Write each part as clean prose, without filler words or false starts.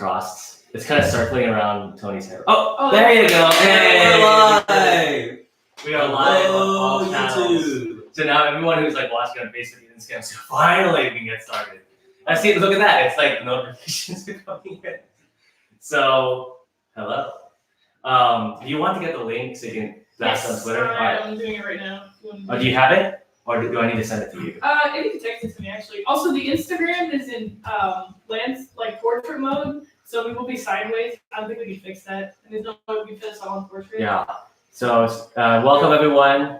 crossed. It's kind of circling around Tony's head. Oh, Oh, there you go. Hey, We're live. We are live on all Hello, channels. YouTube. So now everyone who's like watching on Facebook and Instagram, so finally we can get started. I see. Look at that. It's like notifications are coming in. So hello. Do you want to get the link so you can blast on Twitter? I'm doing it right now. Oh, do you have it? Or do I need to send it to you? If you can text it to me, actually. Also, the Instagram is in portrait mode, so we will be sideways. I don't think we can fix that. And there's no way we can fit us all on portrait. Yeah. So welcome everyone.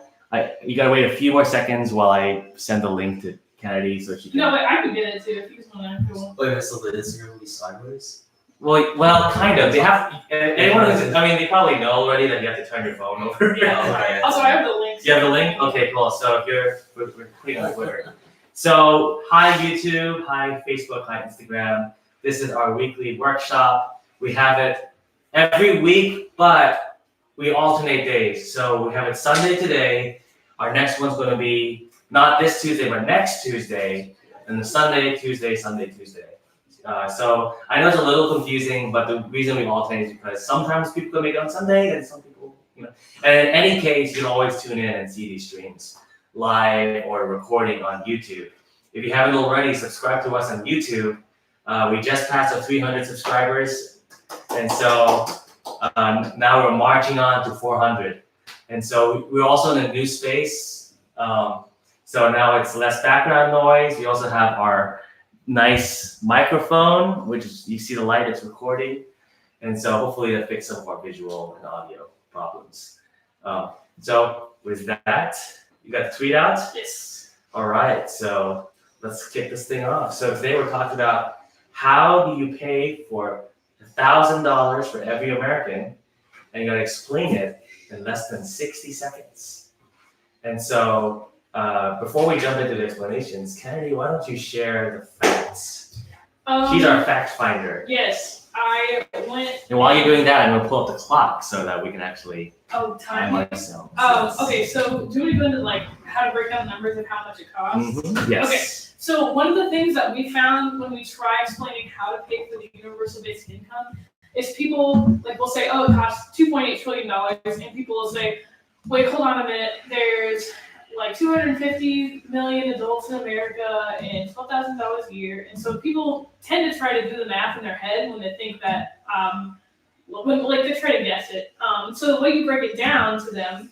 You gotta wait a few more seconds while I send the link to Kennedy so she can. No, but I can get it too if you just want to. Wait, so the Instagram will be sideways? Well, kind of. They have anyone who's. I mean, they probably know already that you have to turn your phone over. Yeah. Okay. Also, I have the links. You have the link? Okay, cool. So if we're putting on Twitter. So hi YouTube, hi Facebook, hi Instagram. This is our weekly workshop. We have it every week, but we alternate days. So we have it Sunday today. Our next one's going to be not this Tuesday, but next Tuesday, and the Sunday, Tuesday, Sunday, Tuesday. So I know it's a little confusing, but the reason we alternate is because sometimes people can make it on Sunday, and some people, And in any case, you can always tune in and see these streams live or recording on YouTube. If you haven't already, subscribe to us on YouTube. We just passed our 300 subscribers, and so now we're marching on to 400. And so we're also in a new space. So now it's less background noise. We also have our nice microphone, which is, you see the light, it's recording. And so hopefully that fixes some of our visual and audio problems. So with that, you got the tweet out? Yes. All right, so let's kick this thing off. So today we're talking about how do you pay for $1,000 for every American, and you gotta explain it in less than 60 seconds. And so before we jump into the explanations, Kennedy, why don't you share the facts? She's our fact finder. Yes, I went. And while you're doing that, I'm gonna pull up the clock so that we can actually time myself. Okay. So do we go into how to break down numbers and how much it costs? Mm-hmm. Yes. Okay. So one of the things that we found when we try explaining how to pay for the universal basic income is people will say, "Oh, it costs $2.8 trillion," and people will say, "Wait, hold on a minute. There's 250 million adults in America and $12,000 a year," and so people tend to try to do the math in their head when they think that when they try to guess it. So the way you break it down to them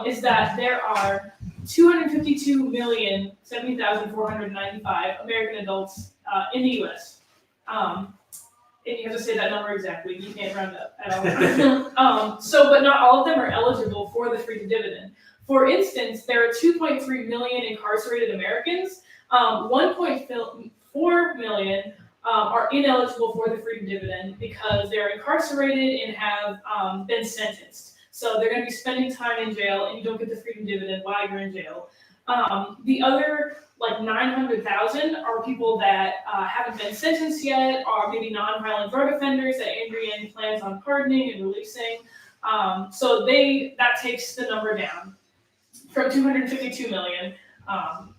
is that there are 252,070,495 American adults in the U.S. And you have to say that number exactly. You can't round up at all. But not all of them are eligible for the freedom dividend. For instance, there are 2.3 million incarcerated Americans. 1.4 million are ineligible for the freedom dividend because they're incarcerated and have been sentenced. So they're going to be spending time in jail, and you don't get the freedom dividend while you're in jail. The other 900,000 are people that haven't been sentenced yet, or maybe non-violent drug offenders that Andrea Yang plans on pardoning and releasing. So that takes the number down from 252 million.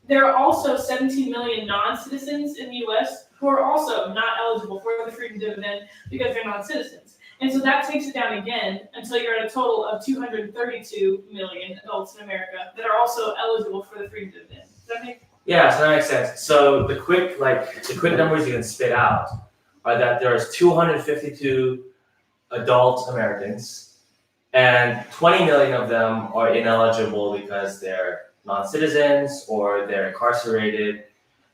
There are also 17 million non-citizens in the U.S. who are also not eligible for the freedom dividend because they're non-citizens. And so that takes it down again until you're at a total of 232 million adults in America that are also eligible for the freedom dividend. Does that make sense? Yeah, so that makes sense. So the quick numbers you can spit out are that there's 252 adult Americans, and 20 million of them are ineligible because they're non-citizens or they're incarcerated.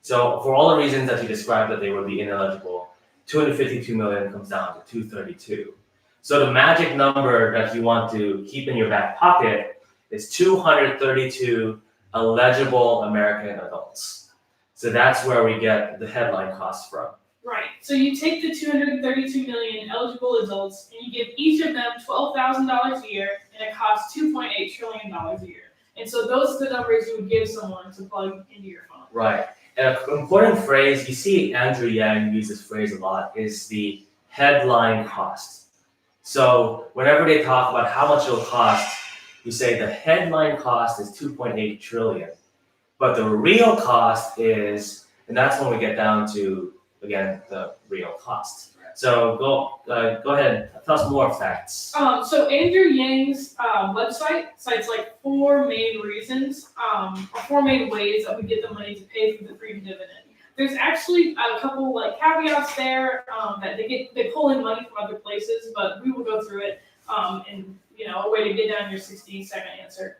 So for all the reasons that you described that they would be ineligible, 252 million comes down to 232. So the magic number that you want to keep in your back pocket is 232 eligible American adults. So that's where we get the headline cost from. Right. So you take the 232 million eligible adults and you give each of them $12,000 a year, and it costs $2.8 trillion a year. And so those are the numbers you would give someone to plug into your phone. Right. And an important phrase, you see Andrew Yang use this phrase a lot, is the headline cost. So whenever they talk about how much it'll cost, you say the headline cost is 2.8 trillion. But the real cost is, and that's when we get down to, again, the real cost. So go ahead. Tell us more facts. So Andrew Yang's website cites like four main reasons, or four main ways that we get the money to pay for the freedom dividend. There's actually a couple like caveats there that they pull in money from other places, but we will go through it in a way to get down your 60-second answer.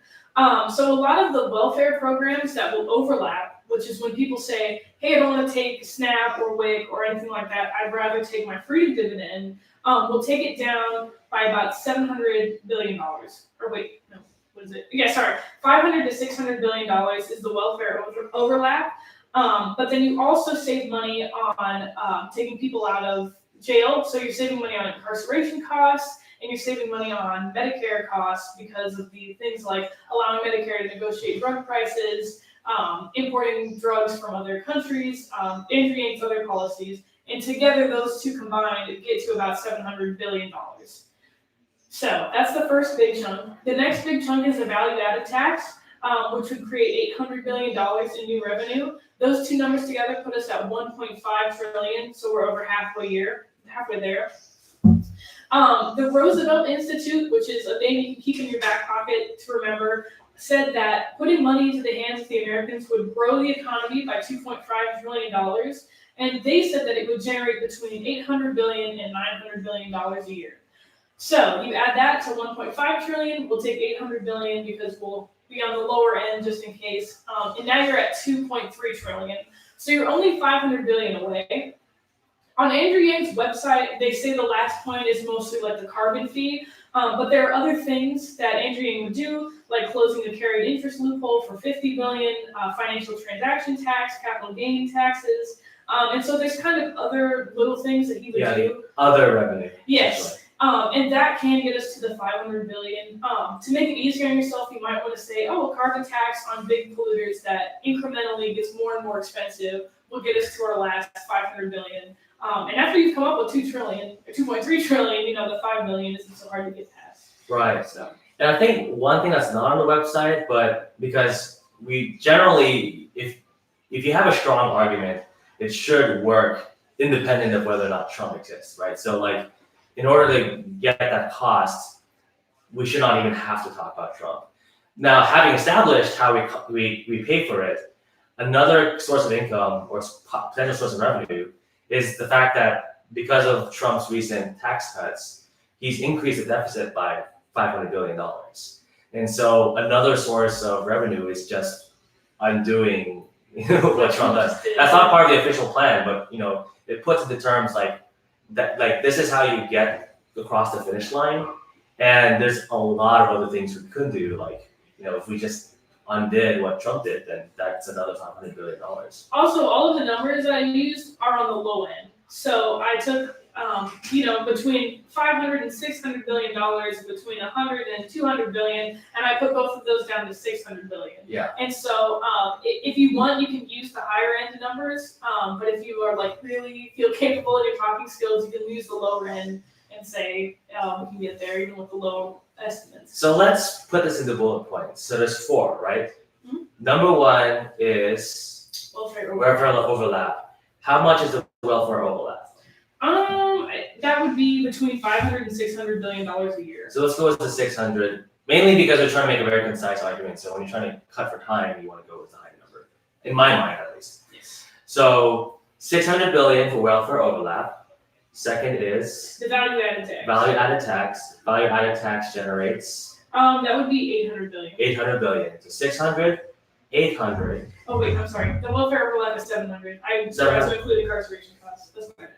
So a lot of the welfare programs that will overlap, which is when people say, hey, I don't want to take SNAP or WIC or anything like that, I'd rather take my freedom dividend, we'll take it down by about $700 billion. Or wait, no, what is it? Yeah, sorry, $500 to $600 billion is the welfare overlap. But then you also save money on taking people out of jail. So you're saving money on incarceration costs, and you're saving money on Medicare costs because of the things like allowing Medicare to negotiate drug prices, importing drugs from other countries, Andrew Yang's other policies. And together, those two combined get to about $700 billion. So that's the first big chunk. The next big chunk is the value-added tax, which would create $800 billion in new revenue. Those two numbers together put us at 1.5 trillion, so we're over halfway there. The Roosevelt Institute, which is a thing you can keep in your back pocket to remember, said that putting money into the hands of the Americans would grow the economy by $2.5 trillion, and they said that it would generate between $800 billion and $900 billion a year. So you add that to 1.5 trillion, we'll take 800 billion because we'll be on the lower end just in case. And now you're at 2.3 trillion. So you're only 500 billion away. On Andrew Yang's website, they say the last point is mostly like the carbon fee, but there are other things that Andrew Yang would do, like closing the carried interest loophole for 50 billion, financial transaction tax, capital gain taxes, and so there's kind of other little things that he would do. Other revenue. Yes. And that can get us to the 500 billion. To make it easier on yourself, you might want to say, oh, a carbon tax on big polluters that incrementally gets more and more expensive will get us to our last 500 billion. And after you've come up with 2 trillion, or 2.3 trillion, the 5 million isn't so hard to get past. Right. So, and I think one thing that's not on the website, but because we generally, if you have a strong argument, it should work independent of whether or not Trump exists, right? So like, in order to get that cost, we should not even have to talk about Trump. Now, having established how we pay for it, another source of income or potential source of revenue is the fact that because of Trump's recent tax cuts, he's increased the deficit by $500 billion. And so another source of revenue is just undoing what Trump does. That's not part of the official plan, but it puts into terms like that, like this is how you get across the finish line. And there's a lot of other things we could do, like if we just undid what Trump did, then that's another $500 billion. Also, all of the numbers that I used are on the low end. So I took, between 500 and 600 billion dollars, between 100 and 200 billion, and I put both of those down to 600 billion. Yeah. And so, if you want, you can use the higher end numbers. But if you are like really feel capable of your talking skills, you can use the lower end and say we can get there even with the low estimates. So let's put this into bullet points. So there's 4, right? Mm-hmm. Number 1 is welfare overlap. How much is the welfare overlap? That would be between 500 and 600 billion dollars a year. So let's go with the 600, mainly because we're trying to make a very concise argument. So when you're trying to cut for time, you want to go with the high number, in my mind at least. Yes. So 600 billion for welfare overlap. Second is the value-added tax. Value-added tax. Value-added tax generates. That would be 800 billion. 800 billion. So 600, 800. Oh wait, I'm sorry. The welfare overlap is 700. I forgot to include incarceration costs. That's what I meant.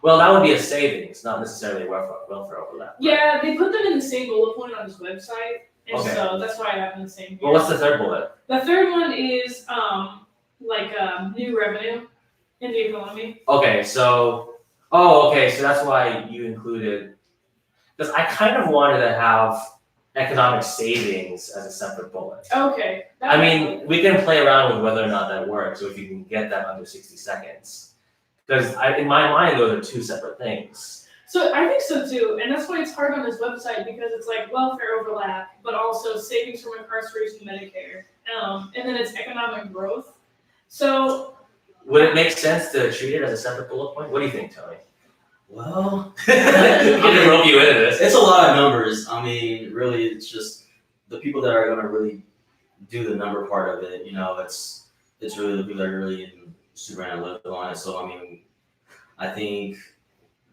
Well, that would be a savings, not necessarily welfare overlap. Yeah, they put them in the same bullet point on his website, and Okay. so that's why I have them the same here. Well, what's the third bullet? The third one is new revenue in the economy. Okay, so that's why you included, because I kind of wanted to have economic savings as a separate bullet. Okay. I mean, we can play around with whether or not that works, or if you can get that under 60 seconds. Because in my mind, those are 2 separate things. So I think so too, and that's why it's hard on his website, because it's like welfare overlap, but also savings from incarceration, Medicare, and then it's economic growth. So would it make sense to treat it as a separate bullet point? What do you think, Tony? Well, We can rope you into this. it's a lot of numbers. I mean, really, it's just the people that are gonna really do the number part of it. You know, it's really the people that are really super analytical on it. So I mean, I think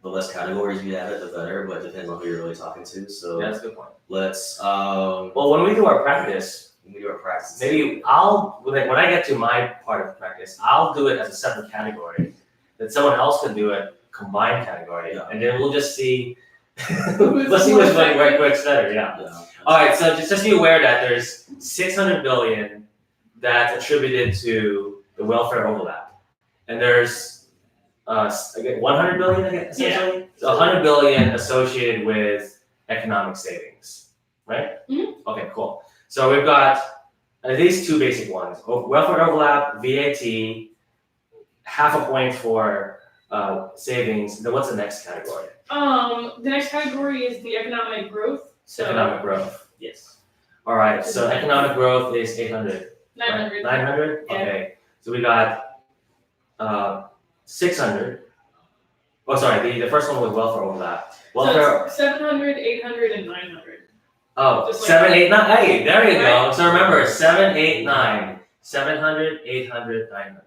the less categories you have it, the better. But it depends on who you're really talking to. So Yeah, that's a good point. let's Well, when we do our practice, when we do our practice. maybe when I get to my part of the practice, I'll do it as a separate category. Then someone else can do it combined category, Yeah. and then we'll just see. Let's see which one works better. Yeah. Yeah. All right. So just be aware that there's 600 billion that's attributed to the welfare overlap, and there's again 100 billion again essentially. So 100 billion associated with economic savings, right? Mhm. Okay. Cool. So we've got at least two basic ones: welfare overlap, VAT, half a point for savings. Then what's the next category? The next category is the economic growth. So Economic growth. yes, All right. So economic growth is 800. 900. 900. Yeah. Okay. So we got 600. Oh, sorry. The first one was welfare overlap. Welfare. So it's 700, 800, and 900. Oh, Just like 7, that. 8, 9. Hey, there you go. Right. So remember, 7, 8, 9. 700, 800, 900.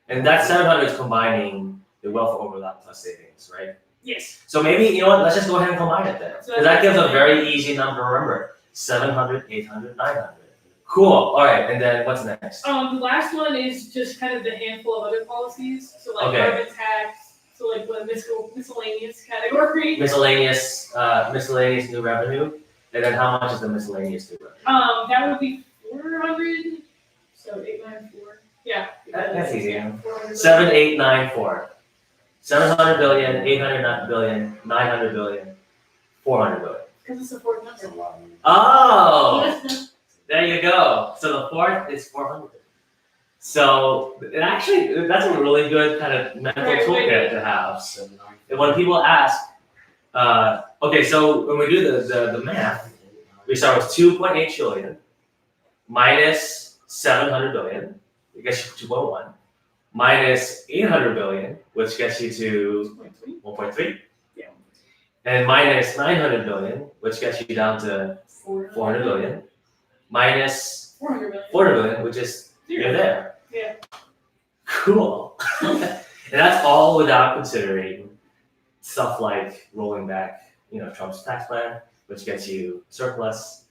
And that 700 is combining the welfare overlap plus savings, right? Yes. So maybe, you know what, let's just go ahead and combine it then. So Because that gives a very easy number to remember. 700, 800, 900. Cool. All right. And then what's next? The last one is just kind of the handful of other policies. So like Okay. carbon tax. So like what miscellaneous category. Miscellaneous new revenue. And then how much is the miscellaneous new revenue? That would be 400. So 894. Yeah. That's easy. 400. 7894. 700 billion, 800 billion, 900 billion, 400 billion. Because it's a fourth That's a number. lot of money. Oh, there you go. So the fourth is 400. So it actually, that's a really good kind of mental Right, toolkit to have. And when people ask, okay, so when we do the math, we start with 2.8 trillion minus 700 billion, it gets you to 2.1, minus 800 billion, which gets you to 1.3, Yeah. and minus 900 billion, which gets you down to 400 billion, minus 400 billion. 400 billion, which is you're there. Yeah. Cool. And that's all without considering stuff like rolling back, Trump's tax plan, which gets you surplus.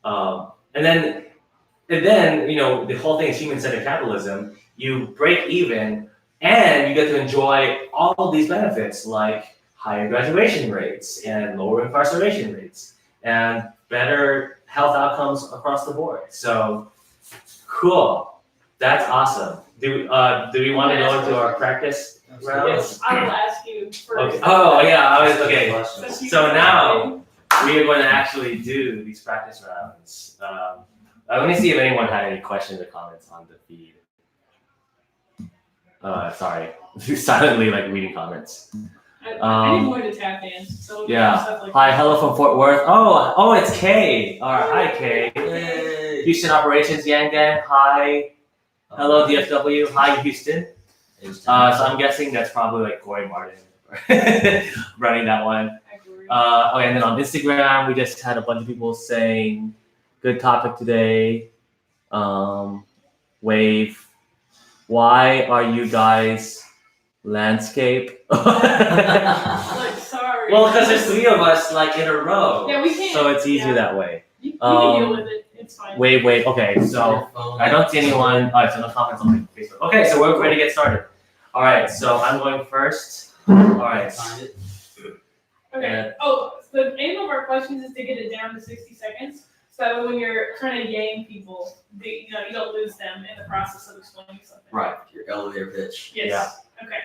And then, the whole thing is human-centered capitalism. You break even, and you get to enjoy all of these benefits like higher graduation rates and lower incarceration rates and better health outcomes across the board. So, cool. That's awesome. Do we want to go into our practice round? Yes, I will ask you first. Okay. Oh yeah, okay. Since you- So now we are going to actually do these practice rounds. Let me see if anyone had any questions or comments on the feed. Sorry, silently reading comments. I need more to tap in. So Yeah. Stuff like Hi, that. hello from Fort Worth. Oh, it's Kay. All right, hi Kay. Yay. Houston operations, Yang Gang. Hi, hello DFW. Hi Houston. So I'm guessing that's probably Corey Martin running that one. Okay, and then on Instagram, we just had a bunch of people saying, "Good topic today." Wave. Why are you guys landscape? Like, sorry. Well, because there's three of us in a row. Yeah, we can't. So it's easier yeah. that way. You can deal with it. It's fine. Wave. Okay, so I don't see anyone. All right, so no comments on Facebook. Okay, so we're ready to get started. All right, so I'm going first. All right. Find it. Okay. So the aim of our questions is to get it down to 60 seconds. So that way when you're trying to yang people, you don't lose them in the process of explaining something. Right. Your elevator pitch. Yes. Yeah. Okay.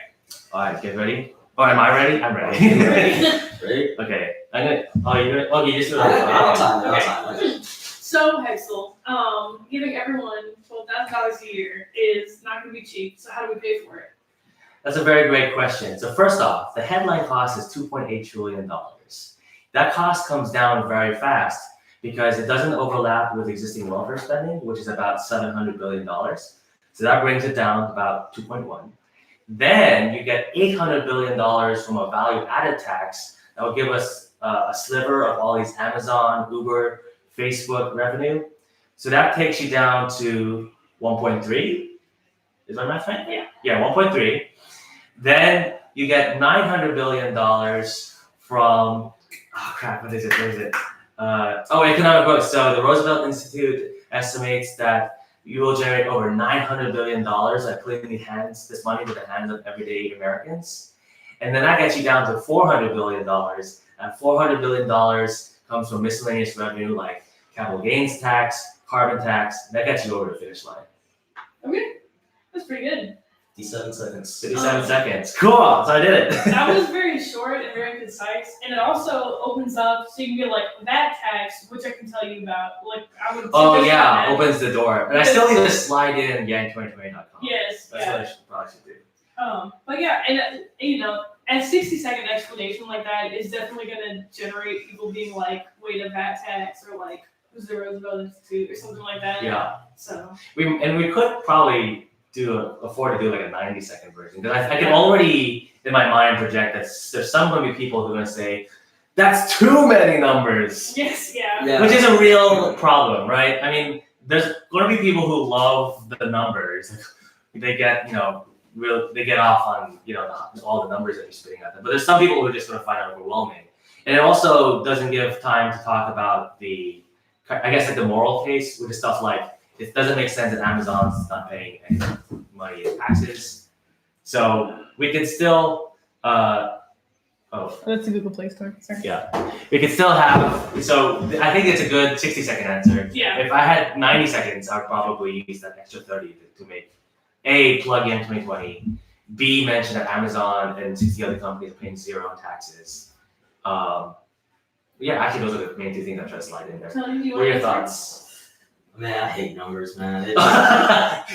All right, get ready. Oh, am I ready? I'm ready. Ready? Okay. I'm gonna. Oh, you're gonna. Okay, you just. I'll time it. Okay. I'll time it. So Hexel, giving everyone $12,000 a year is not going to be cheap. So how do we pay for it? That's a very great question. So first off, the headline cost is $2.8 trillion. That cost comes down very fast because it doesn't overlap with existing welfare spending, which is about $700 billion. So that brings it down to about 2.1. Then you get $800 billion from a value-added tax that will give us a sliver of all these Amazon, Uber, Facebook revenue. So that takes you down to 1.3. Is my math right? Yeah, 1.3. Then you get $900 billion from, what is it? Where is it? Economic growth. So the Roosevelt Institute estimates that you will generate over $900 billion by putting this money into the hands of everyday Americans. And then that gets you down to $400 billion. And $400 billion comes from miscellaneous revenue like capital gains tax, carbon tax. That gets you over the finish line. Okay, that's pretty good. 57 seconds. 57 seconds. Cool. So I did it. That was very short and very concise, and it also opens up so you can get like that tax, which I can tell you about. Like I would. Oh yeah, opens the door. And I still need to slide in yang2020.com. Yes. That's what I probably should do. But yeah, and a 60-second explanation like that is definitely going to generate people being like, wait, a VAT tax, or like, who's the Roosevelt Institute, or something like that. Yeah. So. We could probably afford to do like a 90-second version, because I can already in my mind project that there's some going to be people who are going to say that's too many numbers. Yes. Yeah. Which is a real problem, right? I mean, there's going to be people who love the numbers. They get they get off on all the numbers that you're spitting at them. But there's some people who are just going to find it overwhelming, and it also doesn't give time to talk about the moral case, which is stuff like it doesn't make sense that Amazon's not paying any money in taxes. So we can still that's a Google Play Store. Sorry. Yeah, we can still have. So I think it's a good 60-second answer. Yeah. If I had 90 seconds, I'd probably use that extra 30 to make A, plug in 2020, B, mention that Amazon and 60 other companies are paying zero in taxes. Actually, those are the main two things I'm trying to slide in there. So, What are your thoughts? Man, I hate numbers, man.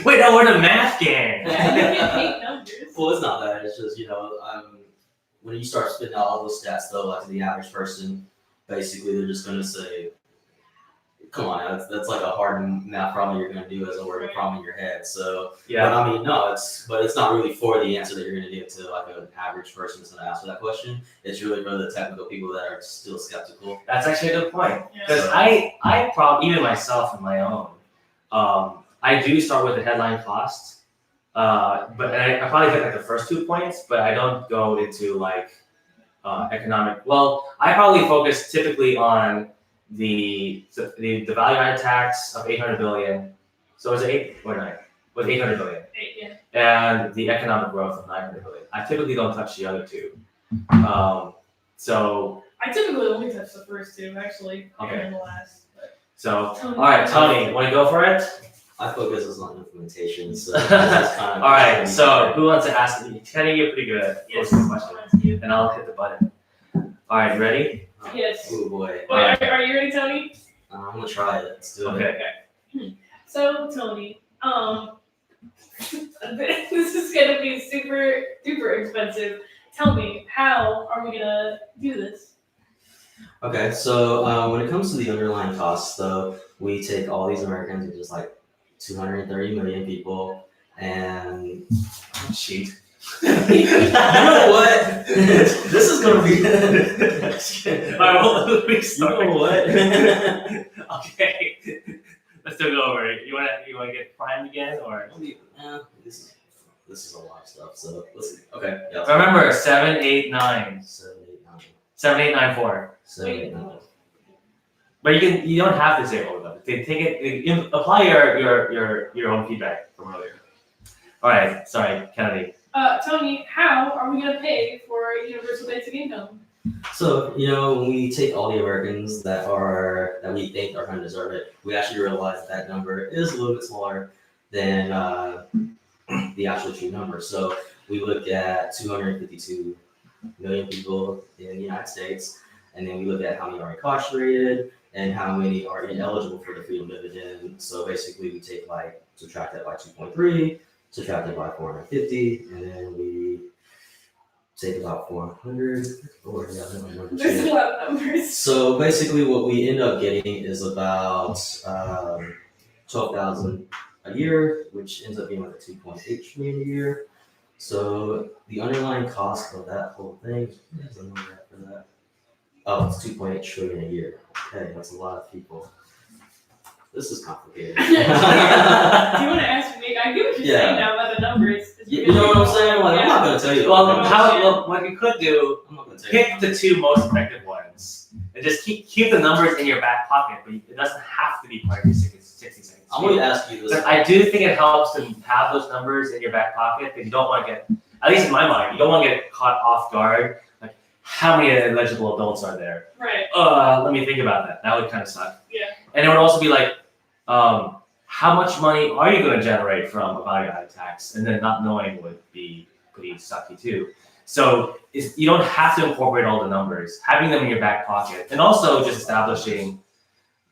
Wait, no, we're the math gang. Yeah, you can't hate numbers. Well, it's not that. It's just, when you start spitting out all those stats, though, like to the average person, basically they're just going to say, come on, that's like a hard math problem you're going to do as a word problem in your head. So, Yeah. But I mean, no, it's not really for the answer that you're going to give to like an average person that's going to answer that question. It's really for the technical people that are still skeptical. That's actually a good point. Yeah. Because I probably, even myself in my own, I do start with the headline cost. But I probably hit like the first 2 points, but I don't go into like economic. Well, I probably focus typically on the value-added tax of 800 billion. So is it 8 or 9? Was 800 billion? 8, yeah. And the economic growth of 900 billion. I typically don't touch the other two. So I typically only touch the first two, actually, Okay. and then the last. But all right, Tony, want to go for it? I focus on implementation, so this is kind of All right. So who wants to ask me? Kenny, you're pretty good at yes, posting questions, I'll ask you. and I'll hit the button. All right, ready? Yes. Oh boy. Wait, are you ready, Tony? I'm gonna try it. Let's do it. Okay. So, Tony, this is gonna be super duper expensive. Tell me, how are we gonna do this? Okay, so when it comes to the underlying costs, though, we take all these Americans, which is like 230 million people, and Cheat. you know what? This is gonna be. All right, well, let me You start. know what? Okay. Let's do it over. You wanna get primed again, or This is a lot of stuff. So let's see. Okay. Yeah. remember 789 7, 8, 9. 7894. 7, 8, 9. But you don't have to say all of them. Take it. Apply your own feedback from earlier. All right. Sorry, Kennedy. Tony, how are we gonna pay for universal basic income? So, when we take all the Americans that we think are going to deserve it, we actually realize that number is a little bit smaller than the actual true number. So we look at 252 million people in the United States, and then we look at how many are incarcerated and how many are ineligible for the freedom dividend. So basically we take subtract that by 2.3, subtract it by 450, and then we take about 400, There's a lot of numbers. So basically what we end up getting is about 12,000 a year, which ends up being like a 2.8 million a year. So the underlying cost of that whole thing is the number for that. Oh, it's 2.8 trillion a year. Okay, that's a lot of people. This is complicated. Do you want to ask me? I get what you're Yeah. saying now about the numbers. It's You know what I'm saying? Like, I'm not gonna tell you. Well, what you could do, I'm not gonna tell you. pick the two most effective ones, and just keep the numbers in your back pocket. But it doesn't have to be part of your 60 seconds. I'm gonna ask you this. But I do think it helps to have those numbers in your back pocket because you don't want to get, at least in my mind, you don't want to get caught off guard. Like, how many eligible adults are there? Right. Let me think about that. That would kind of suck. Yeah. And it would also be like, how much money are you going to generate from a value-added tax? And then not knowing would be pretty sucky too. So you don't have to incorporate all the numbers. Having them in your back pocket, and also just establishing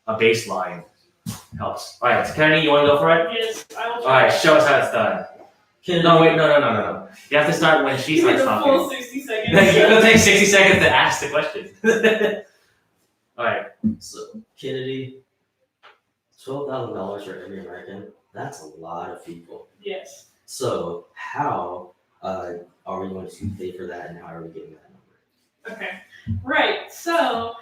a baseline helps. All right, so Kennedy, you want to go for it? Yes, I will All try. right, show us how it's done. No, wait, no. You have to start when she Give me starts the talking. full 60 seconds. You're gonna take 60 seconds to ask the question. All right. So Kennedy, $12,000 for every American. That's a lot of people. Yes. So how are we going to pay for that, and how are we getting that number? Okay. Right. So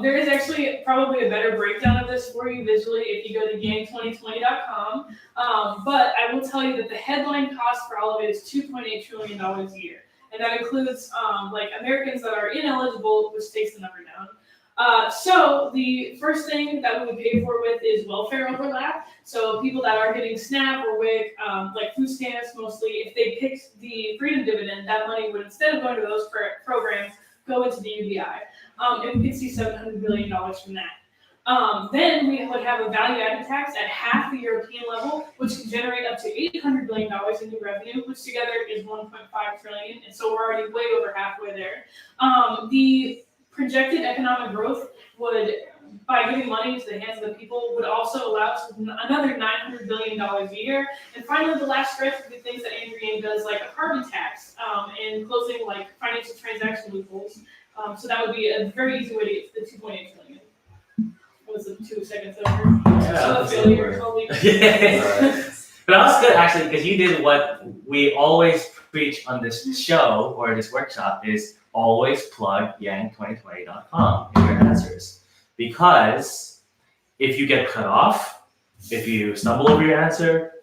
there is actually probably a better breakdown of this for you visually if you go to yang2020.com. But I will tell you that the headline cost for all of it is $2.8 trillion a year. And that includes like Americans that are ineligible, which takes the number down. So the first thing that we would pay for with is welfare overlap. So people that are getting SNAP or WIC, like food stamps mostly, if they picked the freedom dividend, that money would, instead of going to those programs, go into the UBI. And we could see $700 billion from that. Then we would have a value-added tax at half the European level, which can generate up to $800 billion in new revenue, which together is $1.5 trillion. And so we're already way over halfway there. The projected economic growth would, by giving money to the hands of the people, would also allow us another $900 billion a year. And finally, the last stretch would be things that Andrew Yang does, like a carbon tax, and closing like financial transaction loopholes. So that would be a very easy way to get to the 2.8 trillion. What was it, 2 seconds over? Yeah, Failure, totally. But that was good actually, because you did what we always preach on this show or this workshop is always plug yang2020.com in your answers. Because if you get cut off, if you stumble over your answer,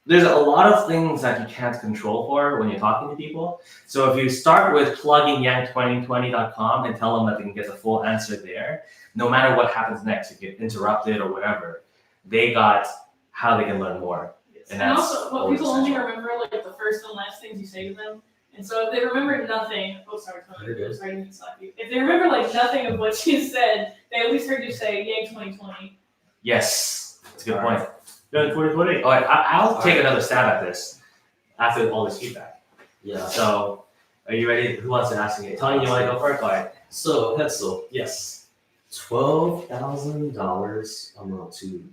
there's a lot of things that you can't control for when you're talking to people. So if you start with plugging yang2020.com and tell them that they can get the full answer there, no matter what happens next, if you get interrupted or whatever, they got how they can learn more. And also, what people only remember, like the first and last things you say to them. And so if they remember nothing, sorry, I didn't slap you. If they remember like nothing of what you said, they at least heard you say Yang 2020. Yes, that's a good point. Yang 2020. All right, I'll take another stab at this after all this feedback. Yeah. So, are you ready? Who wants to ask me? Tony, you want to go first? All right. So Hetzel, Yes. $12,000 a month to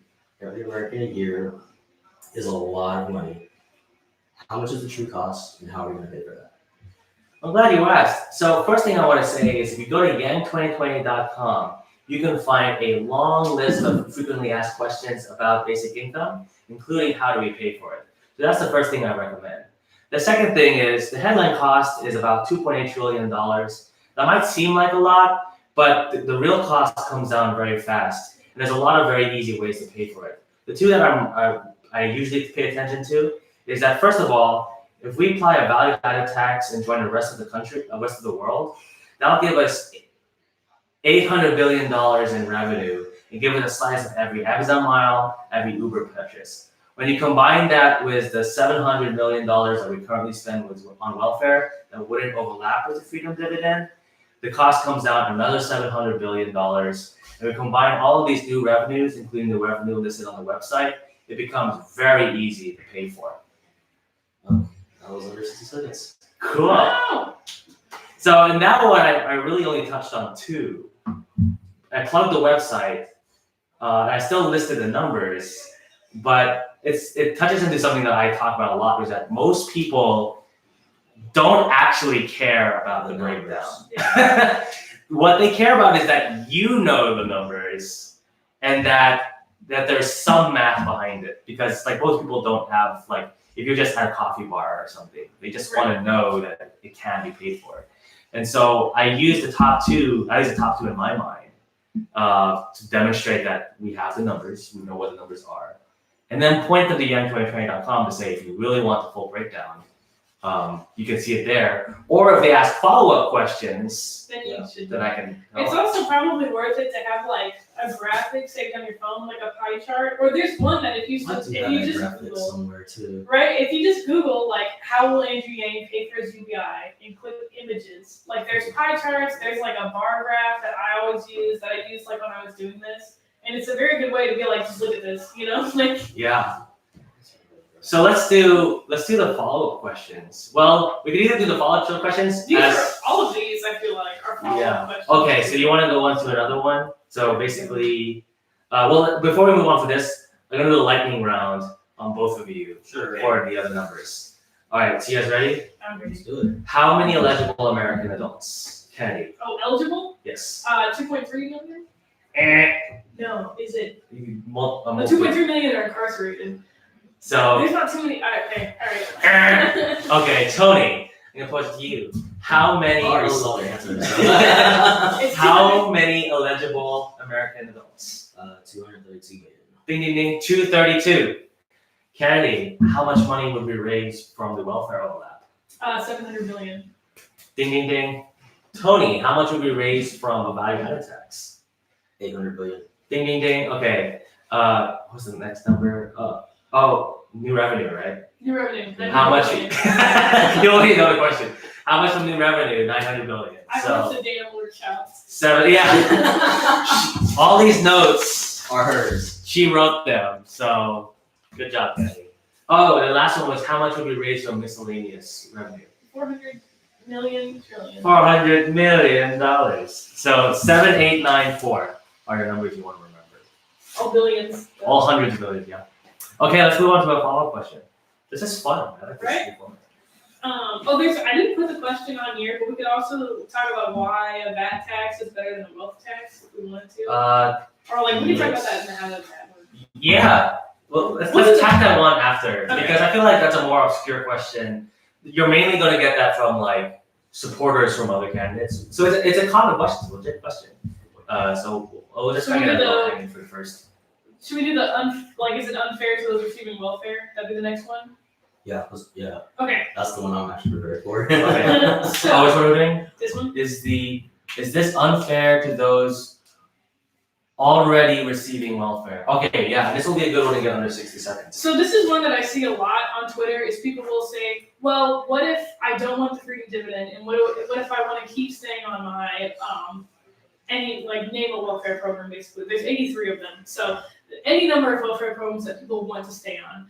every American a year is a lot of money. How much is the true cost, and how are we going to pay for that? I'm glad you asked. So first thing I want to say is if you go to yang2020.com, you can find a long list of frequently asked questions about basic income, including how do we pay for it. So that's the first thing I recommend. The second thing is the headline cost is about $2.8 trillion. That might seem like a lot, but the real cost comes down very fast. And there's a lot of very easy ways to pay for it. The two that I usually pay attention to is that first of all, if we apply a value-added tax and join the rest of the country, rest of the world, that'll give us $800 billion in revenue and give us a slice of every Amazon mile, every Uber purchase. When you combine that with the $700 million that we currently spend on welfare that wouldn't overlap with the freedom dividend, the cost comes down another $700 billion. And we combine all of these new revenues, including the revenue listed on the website, it becomes very easy to pay for. That was under 60 seconds. Cool. Wow. So in that one, I really only touched on two. I plugged the website. And I still listed the numbers, but it touches into something that I talk about a lot, which is that most people don't actually care about the breakdown. Yeah. What they care about is that you know the numbers and that there's some math behind it, because like most people don't have like, if you're just at a coffee bar or something. They just want to know that it can be paid for. And so I use the top two in my mind to demonstrate that we have the numbers, we know what the numbers are. And then point them to yang2020.com to say if you really want the full breakdown, you can see it there. Or if they ask follow-up questions, Then you should. then I can help. It's also probably worth it to have like a graphic saved on your phone, like a pie chart. Or there's one that if you just graphic Google, somewhere too. right? If you just Google like how will Andrew Yang pay for his UBI and click images, like there's pie charts, there's like a bar graph that I always use that I used like when I was doing this, and it's a very good way to be like, just look at this, you know, like. Yeah. So let's do the follow-up questions. Well, we could either do the follow-up questions. All of these I feel like are follow-up questions. Okay, so you want to go on to another one? So basically, well, before we move on for this, I'm gonna do a lightning round on both of you for the other numbers. All right, so you guys ready? I'm ready. Let's do it. How many eligible American adults? Kennedy. Oh, eligible? Yes. 2.3 million? No, is it? You can 2.3 million are incarcerated. So There's not too many. Okay, all right. okay, Tony, I'm gonna put it to you. How many? How many eligible American adults? 232 million. Ding ding ding. 232. Kennedy, how much money would we raise from the welfare overlap? 700 million. Ding ding ding. Tony, how much would we raise from a value-added tax? 800 billion. Ding ding ding. Okay. What's the next number? New revenue, right? New revenue. How much? You only know the question. How much of new revenue? 900 billion. I went to damn workshops. 7. Yeah. All these notes Are hers. she wrote them. So good job, Kennedy. Oh, and the last one was how much would we raise from miscellaneous revenue? 400 million trillion. $400 million. So 7894 are your numbers you want to remember. All billions. All hundreds of billions, yeah. Okay, let's move on to a follow-up question. This is fun. I like this. Right? I didn't put the question on here, but we could also talk about why a VAT tax is better than a wealth tax if we wanted to. Or like we can talk about that in the how does that work. Yeah. Well, let's tack that one after because I feel like that's a more obscure question. You're mainly going to get that from like supporters from other candidates. So it's a common question, it's a legit question. So we'll just try to get it for first. Should we do the is it unfair to those receiving welfare? That'd be the next one. Yeah. Okay. That's the one I'm actually prepared for. Okay. Which one are we doing? This one. Is this unfair to those already receiving welfare? Okay, yeah, this will be a good one to get under 60 seconds. So this is one that I see a lot on Twitter. Is people will say, "Well, what if I don't want the freedom dividend, and what if I want to keep staying on my name a welfare program?" Basically, there's 83 of them. So any number of welfare programs that people want to stay on.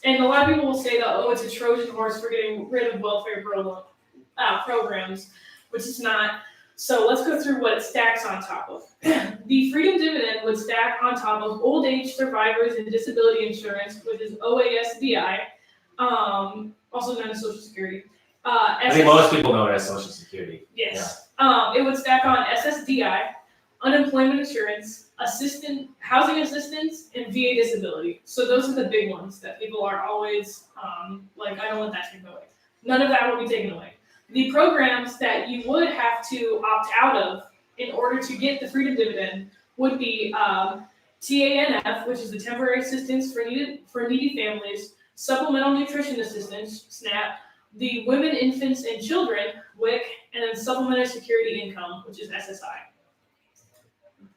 And a lot of people will say that, it's a Trojan horse for getting rid of welfare programs, which is not. So let's go through what it stacks on top of. The freedom dividend would stack on top of old age survivors and disability insurance, which is OASDI, also known as Social Security. I think most people know it as Social Security. Yes. Yeah. It would stack on SSDI, unemployment insurance, housing assistance, and VA disability. So those are the big ones that people are always I don't want that taken away. None of that will be taken away. The programs that you would have to opt out of in order to get the freedom dividend would be TANF, which is the temporary assistance for needy families, supplemental nutrition assistance, SNAP, the women, infants, and children, WIC, and then supplementary security income, which is SSI.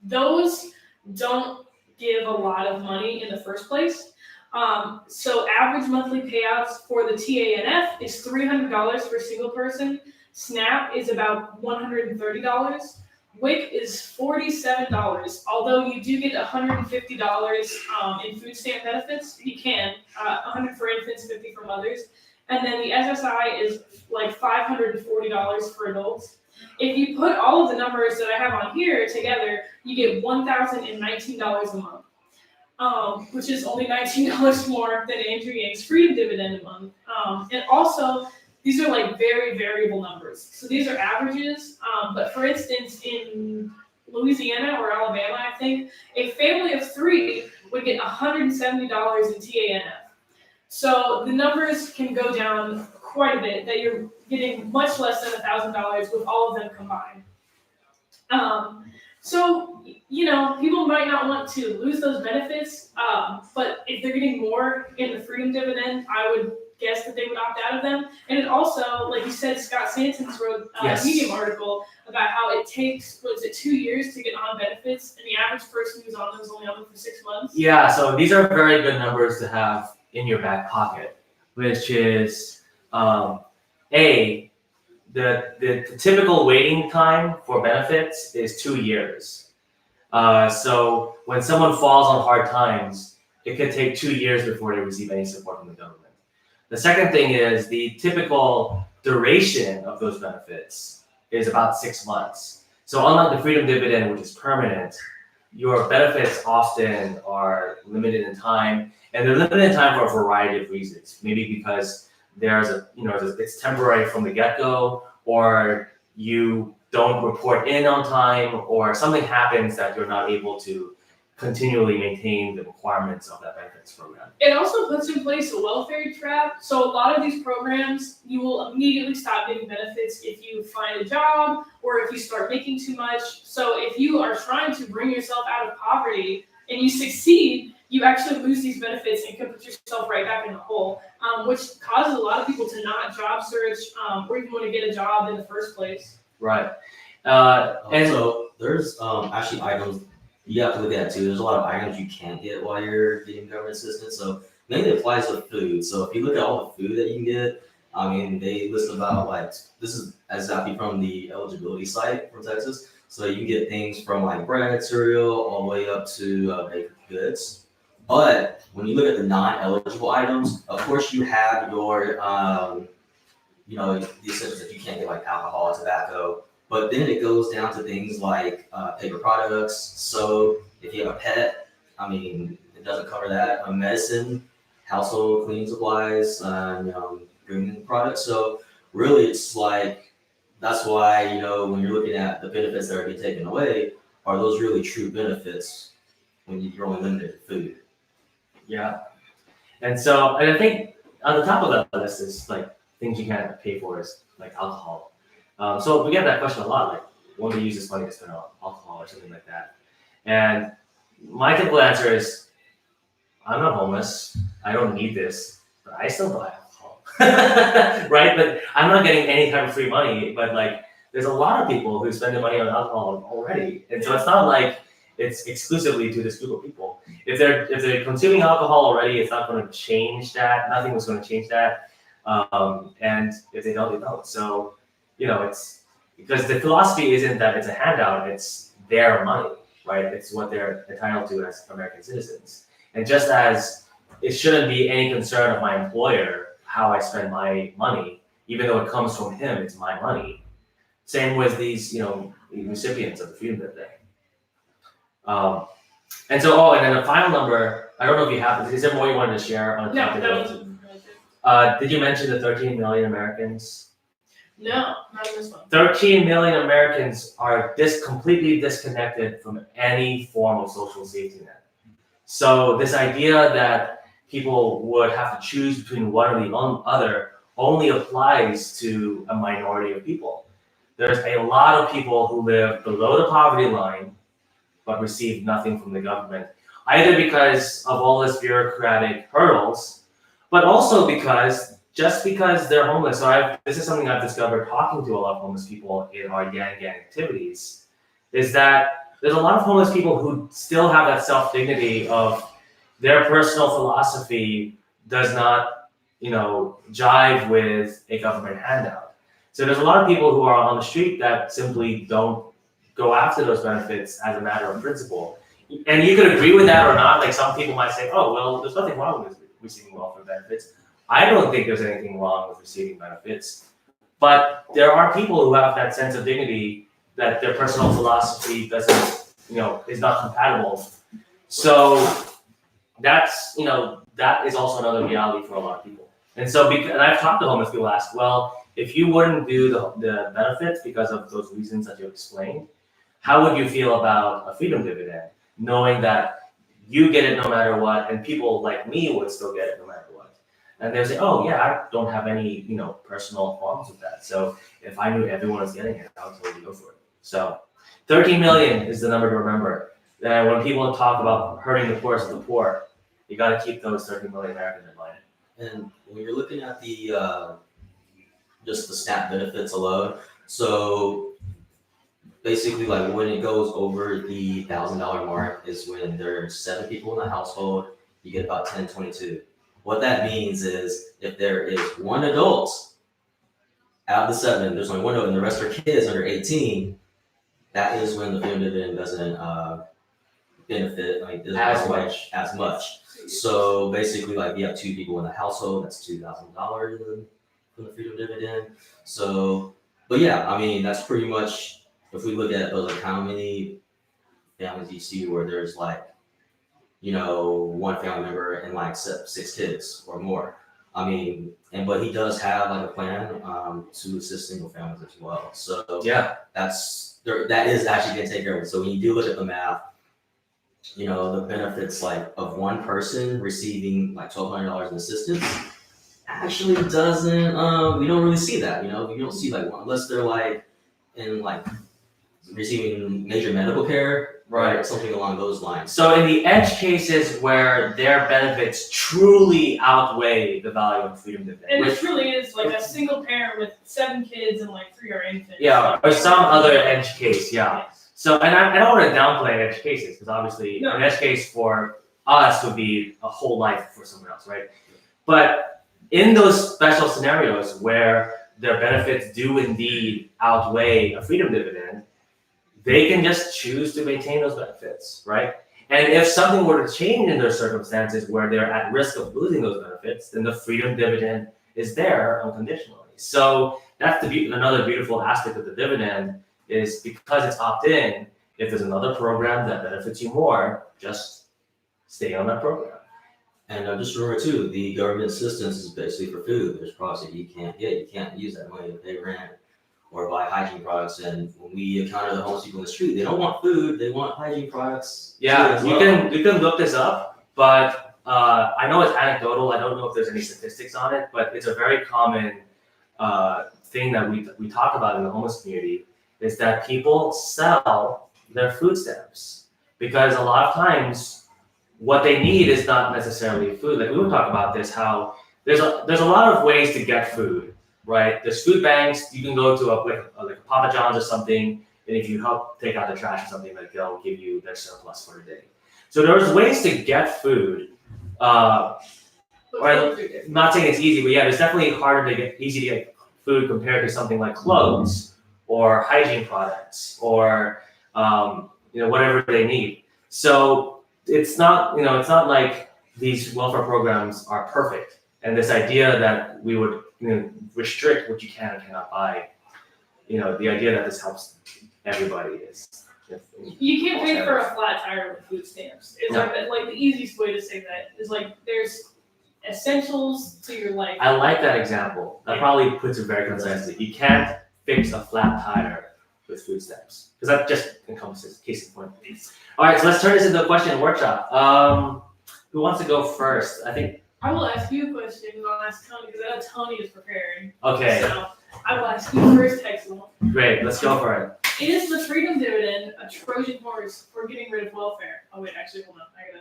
Those don't give a lot of money in the first place. So average monthly payouts for the TANF is $300 for a single person. SNAP is about $130. WIC is $47. Although you do get $150 in food stamp benefits, you can $100 for infants, $50 for mothers, and then the SSI is like $540 for adults. If you put all of the numbers that I have on here together, you get $1,019 a month, which is only $19 more than Andrew Yang's freedom dividend a month. And also, these are like very variable numbers. So these are averages, but for instance, in Louisiana or Alabama, I think, a family of 3 would get $170 in TANF. So the numbers can go down quite a bit, that you're getting much less than $1,000 with all of them combined. So, people might not want to lose those benefits, but if they're getting more in the freedom dividend, I would guess that they would opt out of them. And it also, like you said, Scott Santon's wrote a Yes. Medium article about how it takes, 2 years to get on benefits, and the average person who's on them is only on them for 6 months. Yeah, so these are very good numbers to have in your back pocket, which is the typical waiting time for benefits is 2 years. So when someone falls on hard times, it could take 2 years before they receive any support from the government. The second thing is the typical duration of those benefits is about 6 months. So unlike the freedom dividend, which is permanent, your benefits often are limited in time, and they're limited in time for a variety of reasons. Maybe because it's temporary from the get-go, or you don't report in on time, or something happens that you're not able to continually maintain the requirements of that benefits program. It also puts in place a welfare trap. So a lot of these programs, you will immediately stop getting benefits if you find a job or if you start making too much. So if you are trying to bring yourself out of poverty and you succeed, you actually lose these benefits and can put yourself right back in the hole, which causes a lot of people to not job search or even want to get a job in the first place. Right. So there's actually items you have to look at too. There's a lot of items you can't get while you're getting government assistance. So mainly applies to food. So if you look at all the food that you can get, they list about this is exactly from the eligibility site from Texas. So you can get things from bread, cereal, all the way up to baked goods. But when you look at the non-eligible items, of course you have your, the essentials that you can't get alcohol, tobacco. But then it goes down to things like paper products. So if you have a pet, it doesn't cover that. Medicine, household cleaning supplies, grooming products. So really, it's that's why when you're looking at the benefits that are being taken away, are those really true benefits when you're only limited to food? Yeah, and I think on the top of that list is things you can't pay for is alcohol. So we get that question a lot, when we use this money to spend on alcohol or something like that. And my typical answer is, I'm not homeless. I don't need this, but I still buy alcohol, right? But I'm not getting any type of free money. But there's a lot of people who spend their money on alcohol already, and so it's not like it's exclusively to this group of people. If they're consuming alcohol already, it's not going to change that. Nothing was going to change that. And if they don't, they don't. So it's because the philosophy isn't that it's a handout, it's their money, right? It's what they're entitled to as American citizens. And just as it shouldn't be any concern of my employer how I spend my money, even though it comes from him, it's my money. Same with these, recipients of the Freedom Dividend. And then the final number, I don't know if you have, is there more you wanted to share on the topic? No, did you mention the 13 million Americans? No, not in this one. 13 million Americans are completely disconnected from any form of social safety net. So this idea that people would have to choose between one or the other only applies to a minority of people. There's a lot of people who live below the poverty line but receive nothing from the government, either because of all this bureaucratic hurdles, but also because they're homeless. So this is something I've discovered talking to a lot of homeless people in our Yang Gang activities, is that there's a lot of homeless people who still have that self-dignity of their personal philosophy does not, jive with a government handout. So there's a lot of people who are on the street that simply don't go after those benefits as a matter of principle. And you could agree with that or not. Some people might say, oh, well, there's nothing wrong with receiving welfare benefits. I don't think there's anything wrong with receiving benefits, but there are people who have that sense of dignity that their personal philosophy doesn't, is not compatible. So that's, that is also another reality for a lot of people. And so, and I've talked to homeless people ask, well, if you wouldn't do the benefits because of those reasons that you explained, how would you feel about a freedom dividend, knowing that you get it no matter what, and people like me would still get it no matter what? And they'll say, oh yeah, I don't have any, personal qualms with that. So if I knew everyone was getting it, I would totally go for it. So 13 million is the number to remember. And when people talk about hurting the poorest of the poor, you got to keep those 13 million Americans in mind. And when you're looking at the just the SNAP benefits alone, so basically like when it goes over the $1,000 mark is when there's 7 people in the household, you get about 1022. What that means is if there is one adult out of the 7, there's only one adult and the rest are kids under 18, that is when the freedom dividend doesn't benefit as much. So basically, like you have 2 people in the household, that's $2,000 from the freedom dividend. So, but yeah, I mean that's pretty much if we look at like how many families do you see where there's like, one family member and like 6 kids or more. I mean, but he does have like a plan to assist single families as well. So Yeah. that is actually going to take care of it. So when you do look at the math, the benefits like of one person receiving like $1,200 in assistance actually doesn't. We don't really see that. You don't see like one unless they're like in like receiving major medical care, right? Or something along those lines. So in the edge cases where their benefits truly outweigh the value of the freedom dividend, And it truly is like a single parent with 7 kids and like 3 are infants. yeah, or some other edge case, yeah. Yes. So, and I don't want to downplay edge cases because obviously No. an edge case for us would be a whole life for someone else, right? But in those special scenarios where their benefits do indeed outweigh a freedom dividend, they can just choose to maintain those benefits, right? And if something were to change in their circumstances where they're at risk of losing those benefits, then the freedom dividend is there unconditionally. So that's another beautiful aspect of the dividend is because it's opt-in, if there's another program that benefits you more, just stay on that program. And just remember too, the government assistance is basically for food. There's products that you can't get. You can't use that money to pay rent or buy hygiene products. And when we encounter the homeless people in the street, they don't want food, they want hygiene products. Yeah, you can look this up, but I know it's anecdotal. I don't know if there's any statistics on it, but it's a very common thing that we talk about in the homeless community is that people sell their food stamps because a lot of times what they need is not necessarily food. Like we would talk about this, how there's a lot of ways to get food, right? There's food banks. You can go to like a Papa John's or something, and if you help take out the trash or something, like they'll give you their surplus for the day. So there's ways to get food. Or I'm not saying it's easy, but yeah, it's definitely easy to get food compared to something like clothes or hygiene products or whatever they need. So it's not like these welfare programs are perfect, and this idea that we would restrict what you can and cannot buy. The idea that this helps everybody is. You can't pay for a flat tire with food stamps. It's like the easiest way to say that is like there's essentials to your life. I like that example. That probably puts it very concisely. You can't fix a flat tire with food stamps because that just encompasses case in point. All right, so let's turn this into a question workshop. Who wants to go first? I think I will ask you a question and I'll ask Tony because I know Tony is preparing. Okay. So I will ask you first, Texel. Great, let's go for it. Is the freedom dividend a Trojan horse for getting rid of welfare? Oh wait, actually, hold on. I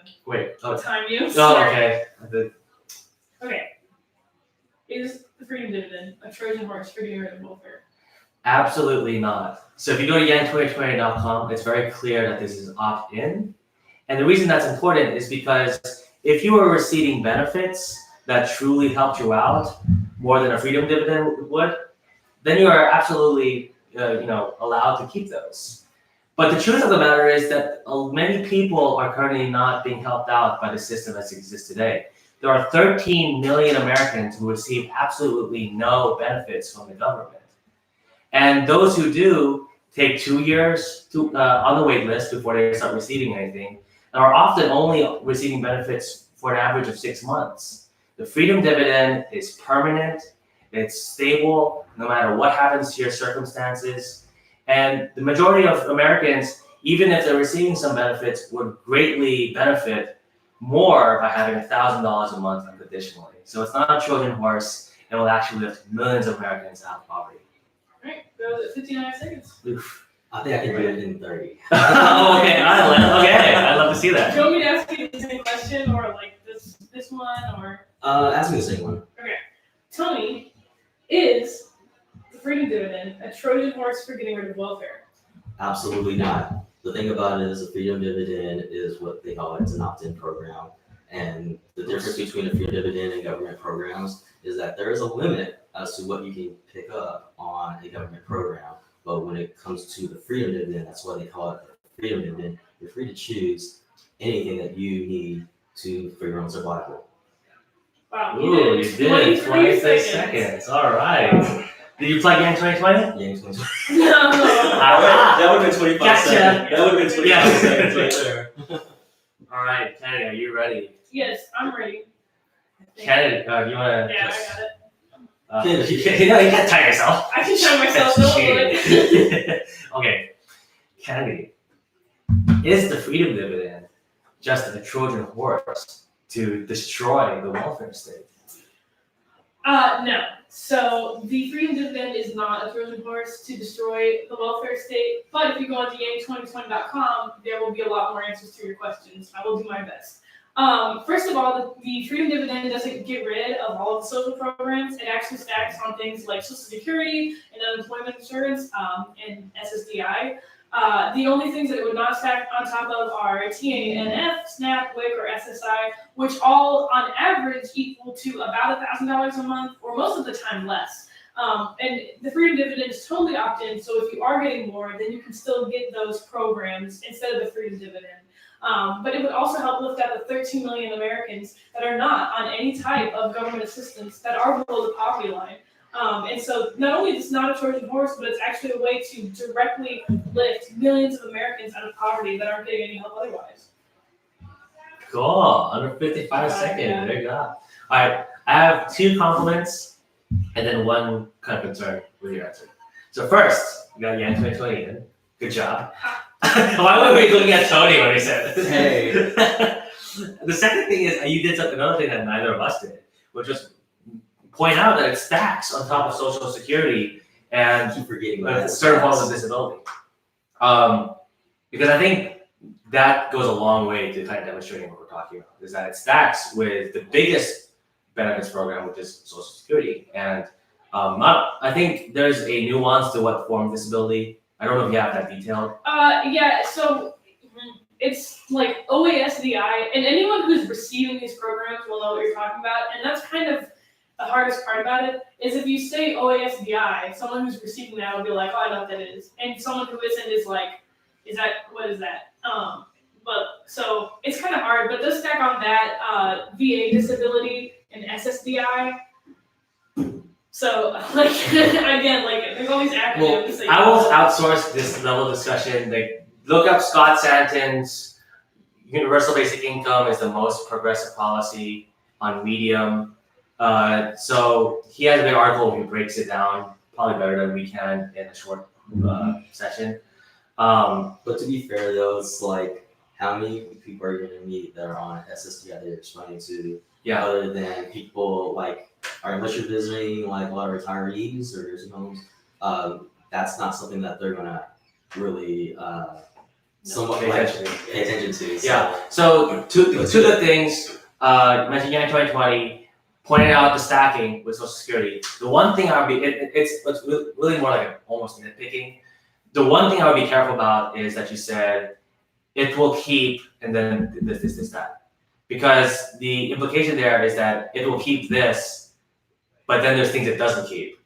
gotta time you. Oh, Sorry. okay. Okay. Is the freedom dividend a Trojan horse for getting rid of welfare? Absolutely not. So if you go to yang2020.com, it's very clear that this is opt-in. And the reason that's important is because if you are receiving benefits that truly helped you out more than a freedom dividend would, then you are absolutely allowed to keep those. But the truth of the matter is that many people are currently not being helped out by the system as it exists today. There are 13 million Americans who receive absolutely no benefits from the government. And those who do take 2 years on the wait list before they start receiving anything, and are often only receiving benefits for an average of 6 months. The freedom dividend is permanent, it's stable, no matter what happens to your circumstances. And the majority of Americans, even if they're receiving some benefits, would greatly benefit more by having $1,000 a month unconditionally. So it's not a Trojan horse. It will actually lift millions of Americans out of poverty. All right, that was at 59 seconds. Oof. I think I can do it in 30. Oh, okay. I'd love to see Do that. you want me to ask you the same question, or like this one, or? Ask me the same one. Tell me, is the freedom dividend a Trojan horse for getting rid of welfare? Absolutely not. The thing about it is the freedom dividend is what they call it. It's an opt-in program. And the difference between a freedom dividend and government programs is that there is a limit as to what you can pick up on a government program. But when it comes to the freedom dividend, that's why they call it the freedom dividend. You're free to choose anything that you need for your own survival. Wow, Ooh, you did 26 seconds. All right. Did you plug Yang 2020? Yang 2020. No. That would have been 25 Gotcha. seconds. That would have been 25 Yeah. seconds right there. All right, Kennedy, are you ready? Yes, I'm ready. Kennedy, you want to? Yeah, I got it. You can't tie yourself. I can show myself. Don't worry. Okay, Kennedy, is the freedom dividend just a Trojan horse to destroy the welfare state? No. So the freedom dividend is not a Trojan horse to destroy the welfare state. But if you go onto yang2020.com, there will be a lot more answers to your questions. I will do my best. First of all, the freedom dividend doesn't get rid of all of the social programs. It actually stacks on things like Social Security and unemployment insurance and SSDI. The only things that it would not stack on top of are TANF, SNAP, WIC, or SSI, which all on average equal to about $1,000 a month, or most of the time less. And the freedom dividend is totally opt-in, so if you are getting more, then you can still get those programs instead of the freedom dividend. But it would also help lift out the 13 million Americans that are not on any type of government assistance that are below the poverty line. And so not only is it not a Trojan horse, but it's actually a way to directly lift millions of Americans out of poverty that aren't getting any help otherwise. Cool. Under 55 seconds. Yeah. There you go. All right. I have 2 compliments and then 1 kind of concern with your answer. So first, you got Yang 2020 in. Good job. Why were we looking at Tony when he said this? Hey. The second thing is you did another thing that neither of us did, which was point out that it stacks on top of Social Security and I keep forgetting certain forms of disability. Because I think that goes a long way to kind of demonstrating what we're talking about, is that it stacks with the biggest benefits program, which is Social Security. And I think there's a nuance to what form of disability. I don't know if you have that detailed. Yeah, so it's like OASDI, and anyone who's receiving these programs will know what you're talking about, and that's kind of the hardest part about it, is if you say OASDI, someone who's receiving that will be like, oh, I know what that is, and someone who isn't is like, what is that? But so it's kind of hard, but does stack on that VA disability and SSDI. So like again, like there's all these acronyms. Well, I will outsource this level of discussion. Like, look up Scott Santon's Universal Basic Income is the most progressive policy on Medium. So he has a big article where he breaks it down, probably better than we can in a short session. But to be fair though, it's like how many people are you going to meet that are on SSDI that you're explaining to? Yeah. Other than people like, unless you're visiting like a lot of retirees or nursing homes, that's not something that they're gonna really somewhat Pay attention to. pay attention to. So. Yeah. So two of the things you mentioned, Yang 2020, pointing out the stacking with Social Security. The one thing I would be it's really more like almost nitpicking. The one thing I would be careful about is that you said it will keep and then this that. Because the implication there is that it will keep this, but then there's things it doesn't keep.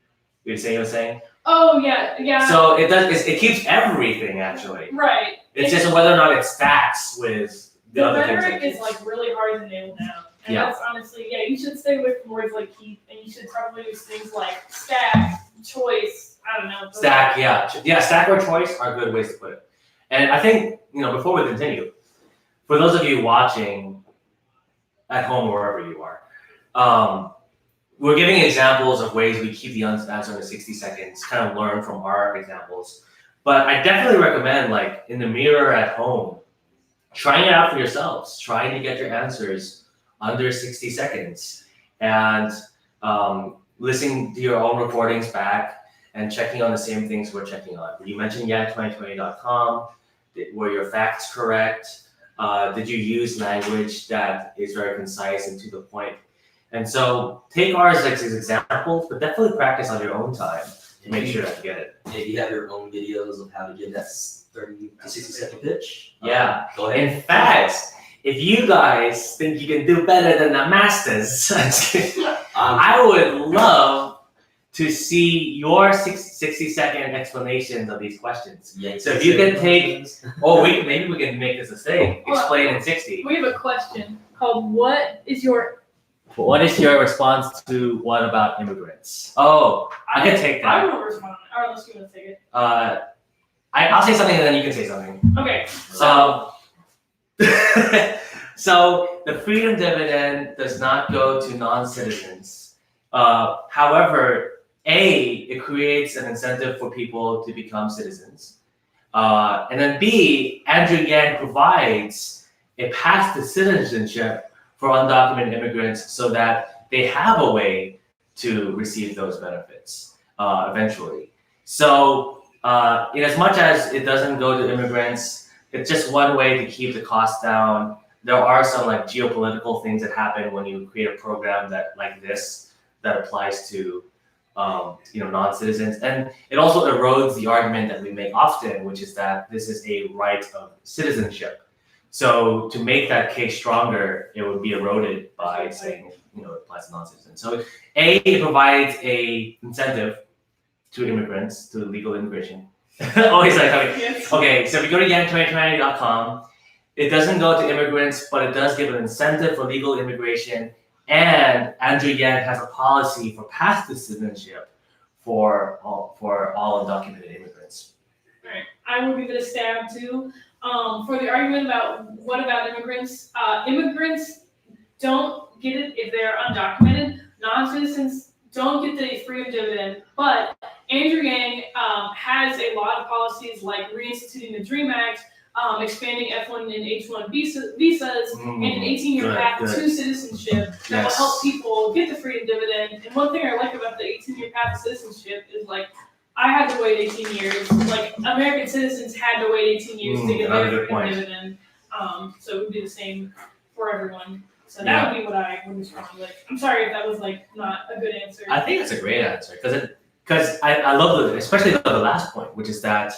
You see what I'm saying? Oh yeah. So it does. It keeps everything actually. Right. It's just whether or not it stacks with the other things. Rhetoric is like really hard to nail down, and Yeah. that's honestly you should stay away from words like keep, and you should probably use things like stack, choice. I don't know. Stack, yeah. Stack or choice are good ways to put it. And I think before we continue, for those of you watching at home or wherever you are, we're giving examples of ways we keep the answer under 60 seconds, kind of learn from our examples. But I definitely recommend, like in the mirror at home, trying it out for yourselves, trying to get your answers under 60 seconds, and listening to your own recordings back and checking on the same things we're checking on. You mentioned yang2020.com. Were your facts correct? Did you use language that is very concise and to the point? And so take ours as examples, but definitely practice on your own time to make sure that you get it. If you have your own videos of how to give that 30 to 60-second pitch, Yeah. go ahead. In fact, if you guys think you can do better than the masters, I would love to see your 60-second explanations of these questions. Yeah, So if you can take, maybe we can make this a thing. Explain in 60. We have a question called what is your response to what about immigrants? Oh, I can take I that. want to respond, or unless you want to take it. I'll say something and then you can say something. Okay. So the freedom dividend does not go to non-citizens. However, it creates an incentive for people to become citizens. And then B, Andrew Yang provides a path to citizenship for undocumented immigrants so that they have a way to receive those benefits eventually. So in as much as it doesn't go to immigrants, it's just one way to keep the cost down. There are some like geopolitical things that happen when you create a program that like this that applies to non-citizens, and it also erodes the argument that we make often, which is that this is a right of citizenship. So to make that case stronger, it would be eroded by saying it applies to non-citizens. So it provides a incentive to immigrants, to legal immigration. Always like okay. So if you go to yang2020.com, it doesn't go to immigrants, but it does give an incentive for legal immigration. And Andrew Yang has a policy for path to citizenship for all undocumented immigrants. Alright, I will give it a stab too. For the argument about what about immigrants, immigrants don't get it if they're undocumented. Non-citizens don't get the freedom dividend, but Andrew Yang has a lot of policies like reinstituting the DREAM Act, expanding F1 and H1 visas, and an 18-year path to citizenship that will help people get the freedom dividend. And one thing I like about the 18-year path to citizenship is like, I had to wait 18 years. Like American citizens had to wait 18 years to get their freedom dividend. So it would be the same for everyone. So that would be what I would respond with. I'm sorry if that was like not a good answer. I think it's a great answer because I love especially the last point, which is that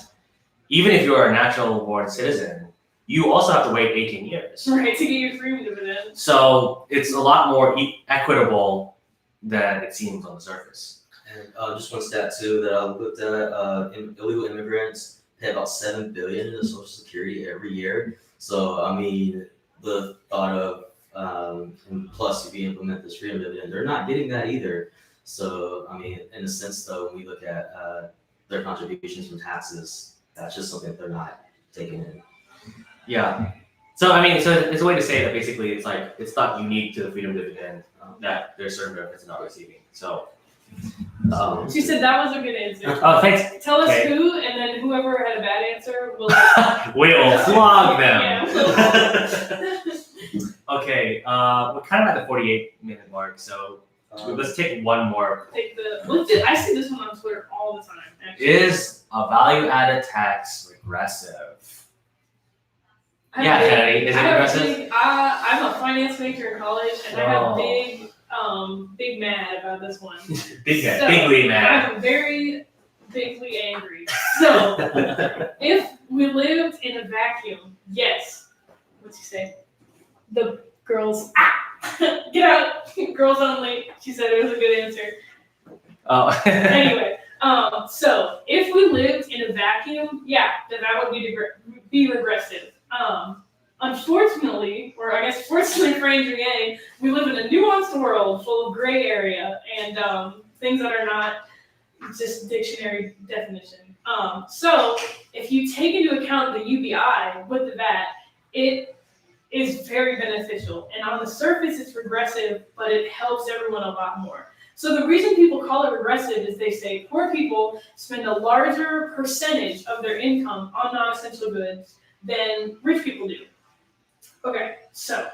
even if you're a natural born citizen, you also have to wait 18 years. Right, to get your freedom dividend. So it's a lot more equitable than it seems on the surface. And just one stat too that I looked at: illegal immigrants pay about $7 billion in Social Security every year. So I mean, the thought of and plus if you implement this freedom dividend, they're not getting that either. So I mean, in a sense though, when we look at their contributions from taxes, that's just something that they're not taking in. Yeah. So I mean, so it's a way to say that basically it's like it's not unique to the freedom dividend that there's certain benefits they're not receiving. So. She said that was a good answer. Oh, thanks. Tell us who, and then whoever had a bad answer will. We'll flog them. Yeah, Okay, we're kind of at the 48-minute mark, so let's take one more. I see this one on Twitter all the time. Actually. Is a value-added tax regressive? Yeah, Kennedy, is it regressive? I'm a finance major in college, and I have big mad about this one. Bigly mad. I'm very bigly angry. So, if we lived in a vacuum, yes. What's he say? The girls, get out, girls only. She said it was a good answer. Oh. Anyway, so if we lived in a vacuum, yeah, then that would be regressive. Unfortunately, or I guess fortunately for Andrew Yang, we live in a nuanced world full of gray area and things that are not just dictionary definition. So if you take into account the UBI with the VAT, it is very beneficial. And on the surface, it's regressive, but it helps everyone a lot more. So the reason people call it regressive is they say poor people spend a larger percentage of their income on non-essential goods than rich people do. Okay, so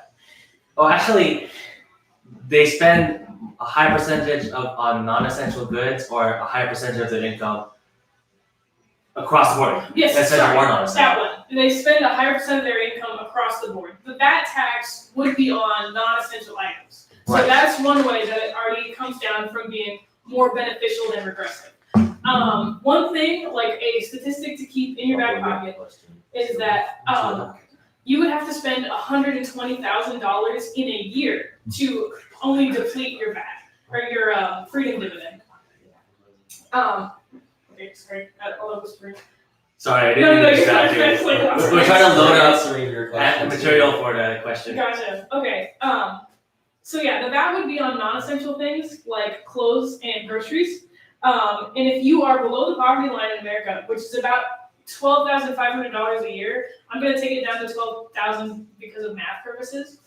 Oh, actually, they spend a high percentage on non-essential goods or a high percentage of their income across the board. yes, Essential sorry, or non-essential. that one. They spend a higher percent of their income across the board. The VAT tax would be on non-essential items. So Right. that's one way that it already comes down from being more beneficial than regressive. One thing, like a statistic to keep in your back pocket, is that you would have to spend $120,000 in a year to only deplete your VAT or your freedom dividend. Okay, sorry, all of whispering. Sorry, I No, didn't no, mean to you're fine, distract you. you're fine. We're trying to load up answering your question. material for the question. Gotcha. Okay. So yeah, the VAT would be on non-essential things like clothes and groceries. And if you are below the poverty line in America, which is about $12,500 a year, I'm gonna take it down to $12,000 because of math purposes.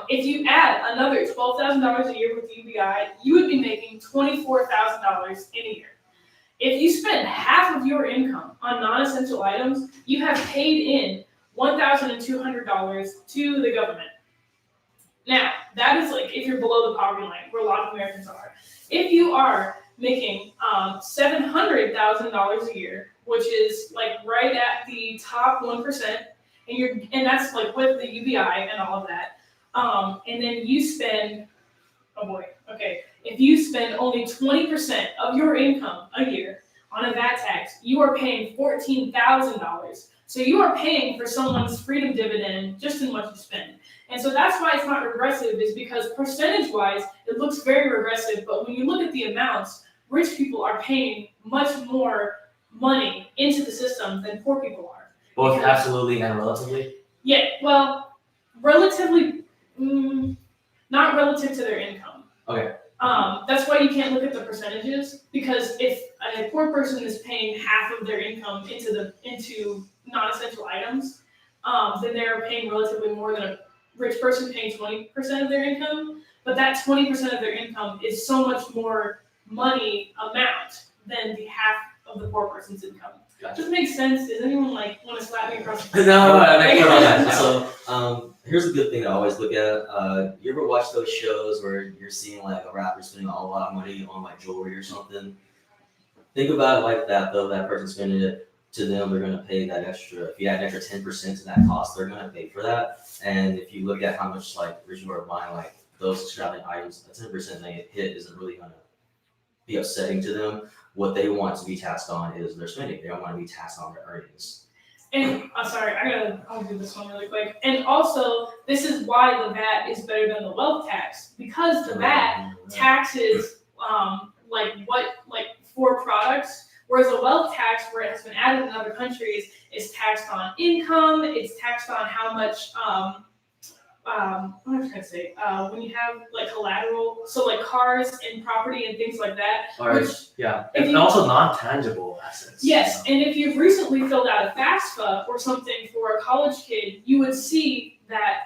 If you add another $12,000 a year with UBI, you would be making $24,000 in a year. If you spend half of your income on non-essential items, you have paid in $1,200 to the government. Now, that is like if you're below the poverty line, where a lot of Americans are. If you are making $700,000 a year, which is like right at the top 1%, and that's like with the UBI and all of that, and then you spend, oh boy, okay, if you spend only 20% of your income a year on a VAT tax, you are paying $14,000. So you are paying for someone's freedom dividend just in what you spend. And so that's why it's not regressive, is because percentage-wise, it looks very regressive, but when you look at the amounts, rich people are paying much more money into the system than poor people are. Both Because- absolutely and relatively. Yeah, well, relatively, not relative to their income. Okay. That's why you can't look at the percentages, because if a poor person is paying half of their income into non-essential items, then they're paying relatively more than a rich person paying 20% of their income. But that 20% of their income is so much more money amount than the half of the poor person's income. Gotcha. Does it make sense? Does anyone want to slap me across the face? No, that's So, here's a good thing to always look at. You ever watch those shows where you're seeing like a rapper spending a lot of money on like jewelry or something? Think about it like that though. That person spending it, to them, they're gonna pay that extra. If you add an extra 10% to that cost, they're gonna pay for that. And if you look at how much like rich people are buying like those extravagant items, a 10% they hit isn't really gonna be upsetting to them. What they want to be taxed on is their spending. They don't want to be taxed on their earnings. And sorry, I'll do this one really quick. And also, this is why the VAT is better than the wealth tax, because the VAT taxes like for products, whereas the wealth tax, where it has been added in other countries, is taxed on income. It's taxed on how much what am I trying to say? When you have like collateral, so like cars and property and things like that. Or Which, yeah, if and you- also non-tangible assets. Yes, and if you've recently filled out a FAFSA or something for a college kid, you would see that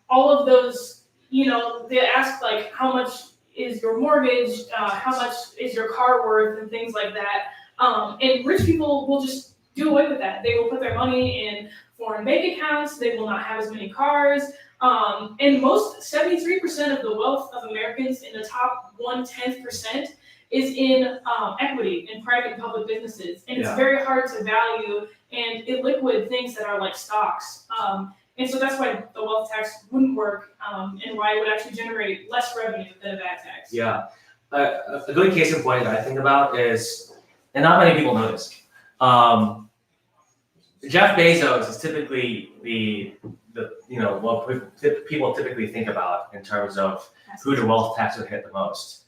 all of those, they ask like how much is your mortgage, how much is your car worth, and things like that. And rich people will just do away with that. They will put their money in foreign bank accounts. They will not have as many cars. And 73% of the wealth of Americans in the top 1/10% is in equity in private and public businesses. And it's Yeah. very hard to value and illiquid things that are like stocks. And so that's why the wealth tax wouldn't work, and why it would actually generate less revenue than a VAT tax. Yeah. A good case in point that I think about is, and not many people know this, Jeff Bezos is typically what people typically think about in terms of who the wealth tax would hit the most.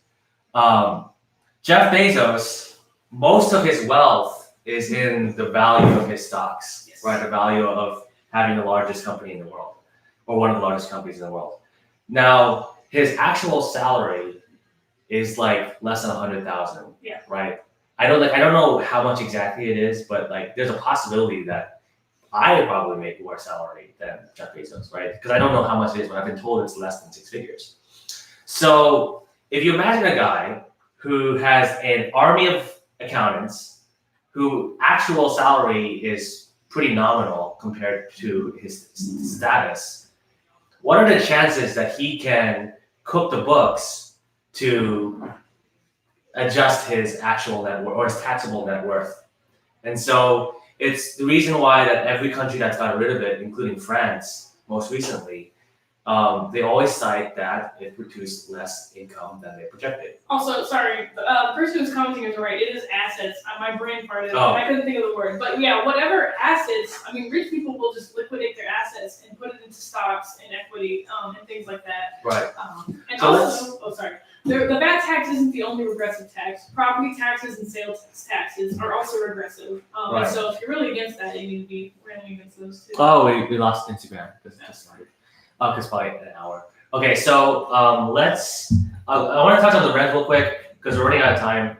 Jeff Bezos, most of his wealth is in the value of his stocks, Yes. right? The value of having the largest company in the world, or one of the largest companies in the world. Now, his actual salary is like less than 100,000. Yeah. Right. I don't know how much exactly it is, but like there's a possibility that I probably make more salary than Jeff Bezos, right? Because I don't know how much it is, but I've been told it's less than 6 figures. So if you imagine a guy who has an army of accountants, who actual salary is pretty nominal compared to his status. What are the chances that he can cook the books to adjust his actual net worth or his taxable net worth? And so it's the reason why that every country that's gotten rid of it, including France most recently, they always cite that it produced less income than they projected. Also, sorry, the person who's commenting is right. It is assets. My brain farted. Oh. I couldn't think of the word. But yeah, whatever assets, I mean, rich people will just liquidate their assets and put it into stocks and equity and things like that. Right. And So also, the VAT tax isn't the only regressive tax. Property taxes and sales taxes are also regressive. Right. And so if you're really against that, you need to be railing against those too. Oh, we lost Instagram because it just started. Oh, because probably an hour. Okay, so let's. I want to touch on the rent real quick because we're running out of time.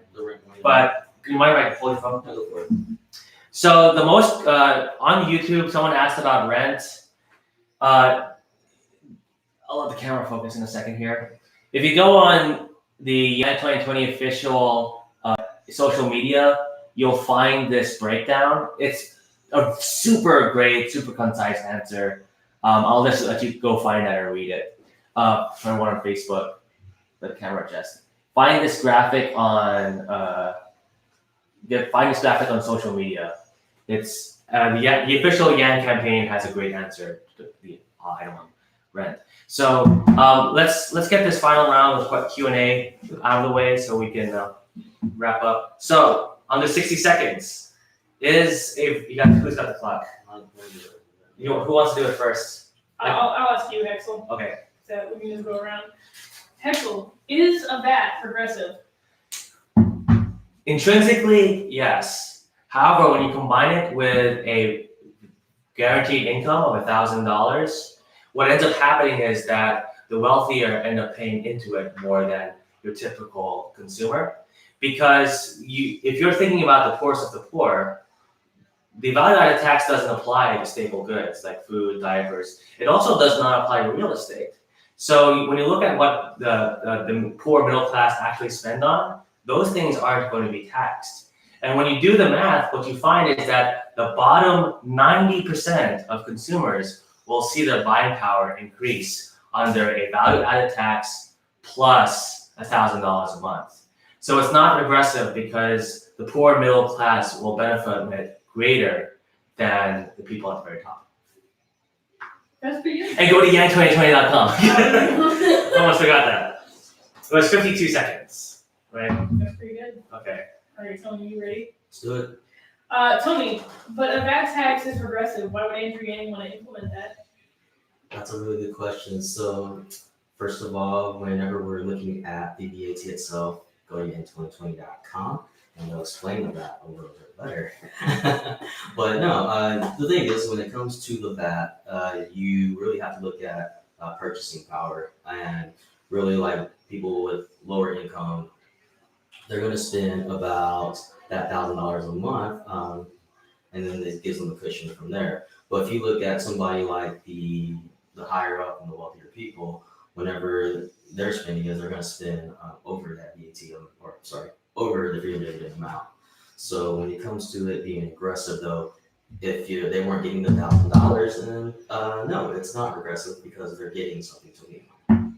But you mind if I pull your phone? Go for it. So the most on YouTube, someone asked about rent. I'll let the camera focus in a second here. If you go on the Yang 2020 official social media, you'll find this breakdown. It's a super great, super concise answer. I'll just let you go find that or read it. Find one on Facebook. The camera just find this graphic on social media. It's the official Yang campaign has a great answer to the item on rent. So let's get this final round of Q&A out of the way so we can wrap up. So under 60 seconds, who's got the clock? Who wants to do it first? I'll ask you, Hexel. Okay. So we can just go around. Hexel, is a VAT progressive? Intrinsically, yes. However, when you combine it with a guaranteed income of $1,000, what ends up happening is that the wealthier end up paying into it more than your typical consumer. Because if you're thinking about the poorest of the poor, the value-added tax doesn't apply to staple goods like food, diapers. It also does not apply to real estate. So when you look at what the poor middle class actually spend on, those things aren't going to be taxed. And when you do the math, what you find is that the bottom 90% of consumers will see their buying power increase under a value-added tax plus $1,000 a month. So it's not regressive because the poor middle class will benefit from it greater than the people at the very top. That's pretty good. And go to yang2020.com. Almost forgot that. It was 52 seconds, right? That's pretty good. Okay. All right, Tony, you ready? Let's do it. Tony, but a VAT tax is progressive. Why would Andrew Yang want to implement that? That's a really good question. So, first of all, whenever we're looking at the VAT itself, go to yang2020.com and they'll explain that a little bit better. But no, the thing is, when it comes to the VAT, you really have to look at purchasing power. And really, like people with lower income, they're going to spend about that $1,000 a month, and then it gives them a cushion from there. But if you look at somebody like the higher up and the wealthier people, whenever they're spending it, they're going to spend over that VAT, over the freedom dividend amount. So when it comes to it being aggressive, though, if they weren't getting the $1,000, then no, it's not regressive because they're getting something to me. How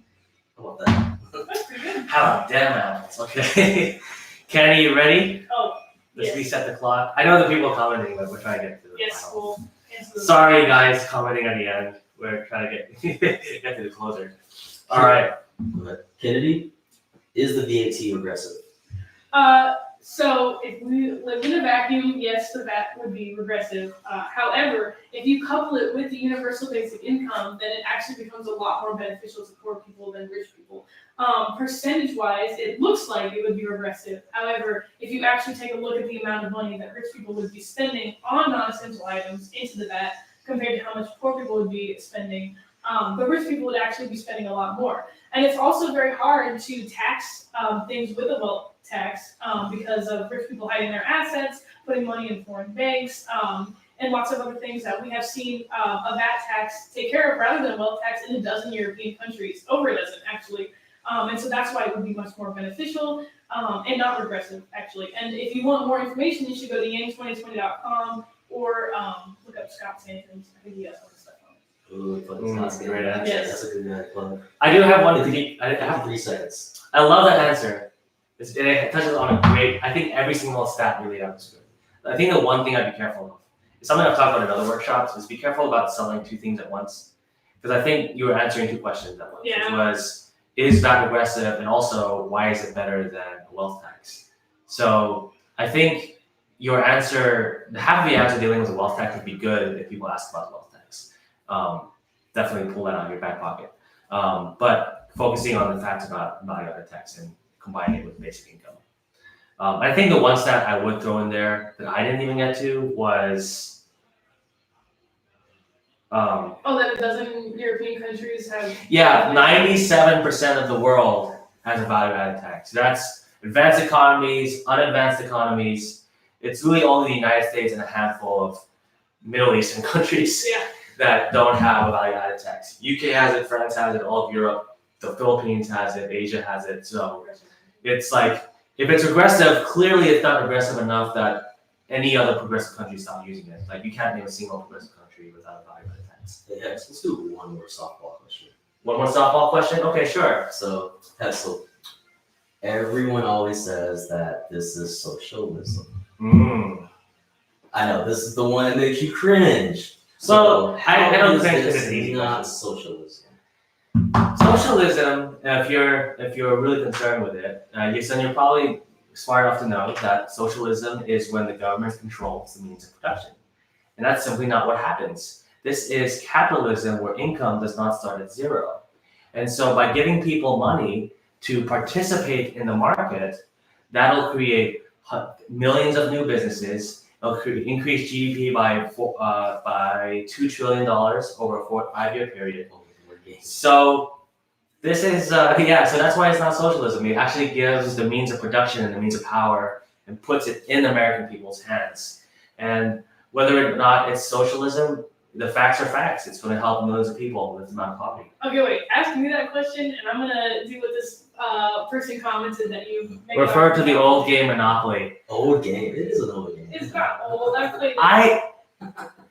about that? That's pretty good. How about them apples? Okay. Kenny, you ready? Oh, Let's yes. reset the clock. I know the people commenting, but we're trying to get to the Yes, final. we'll answer the Sorry, guys, commenting at the end. We're trying to get to the closer. All right. But Kennedy, is the VAT regressive? So if we live in a vacuum, yes, the VAT would be regressive. However, if you couple it with the universal basic income, then it actually becomes a lot more beneficial to poor people than rich people. Percentage-wise, it looks like it would be regressive. However, if you actually take a look at the amount of money that rich people would be spending on non-essential items into the VAT compared to how much poor people would be spending, the rich people would actually be spending a lot more. And it's also very hard to tax things with a wealth tax because of rich people hiding their assets, putting money in foreign banks, and lots of other things that we have seen a VAT tax take care of rather than a wealth tax in a dozen European countries, over a dozen actually. And so that's why it would be much more beneficial and not regressive actually. And if you want more information, you should go to yang2020.com or look Scott Sampson. I think he has some stuff on it. Ooh, but it's not Great answer. Yes. That's a good plug. I do have one critique. I have 3 seconds. I love that answer. It touches on a great. I think every single stat really was good. I think the one thing I'd be careful of is something I've talked about in other workshops is be careful about selling two things at once. Because I think you were answering two questions at once, Yeah. which was, is VAT aggressive, and also why is it better than a wealth tax? So I think your answer, half of the answer dealing with a wealth tax would be good if people ask about the wealth tax. Definitely pull that out of your back pocket. But focusing on the facts about value-added tax and combining it with basic income. I think the one stat I would throw in there that I didn't even get to was That a dozen European countries have. 97% of the world has a value-added tax. That's advanced economies, unadvanced economies. It's really only the United States and a handful of Middle Eastern countries Yeah. that don't have a value-added tax. UK has it, France has it, all of Europe, the Philippines has it, Asia has it. So it's like, if it's regressive, clearly it's not regressive enough that any other progressive country stop using it. Like you can't name a single progressive country without a value-added tax. Hey, Hex, let's do one more softball question. One more softball question? Okay, sure. So, Hexel, everyone always says that this is socialism. I know, this is the one that makes you cringe. So, I don't is think this this is easy not question. socialism. Socialism, if you're really concerned with it, you're probably smart enough to know that socialism is when the government controls the means of production. And that's simply not what happens. This is capitalism where income does not start at zero. And so by giving people money to participate in the market, that'll create millions of new businesses. It'll increase GDP by $2 trillion over a 5-year period. So this is, so that's why it's not socialism. It actually gives the means of production and the means of power and puts it in American people's hands. And whether or not it's socialism, the facts are facts. It's going to help millions of people with the amount of poverty. Okay, wait. Ask me that question, and I'm gonna do what this person commented that you. Refer to the old game Monopoly. Old game. It is an old game. It's not old. I've played it.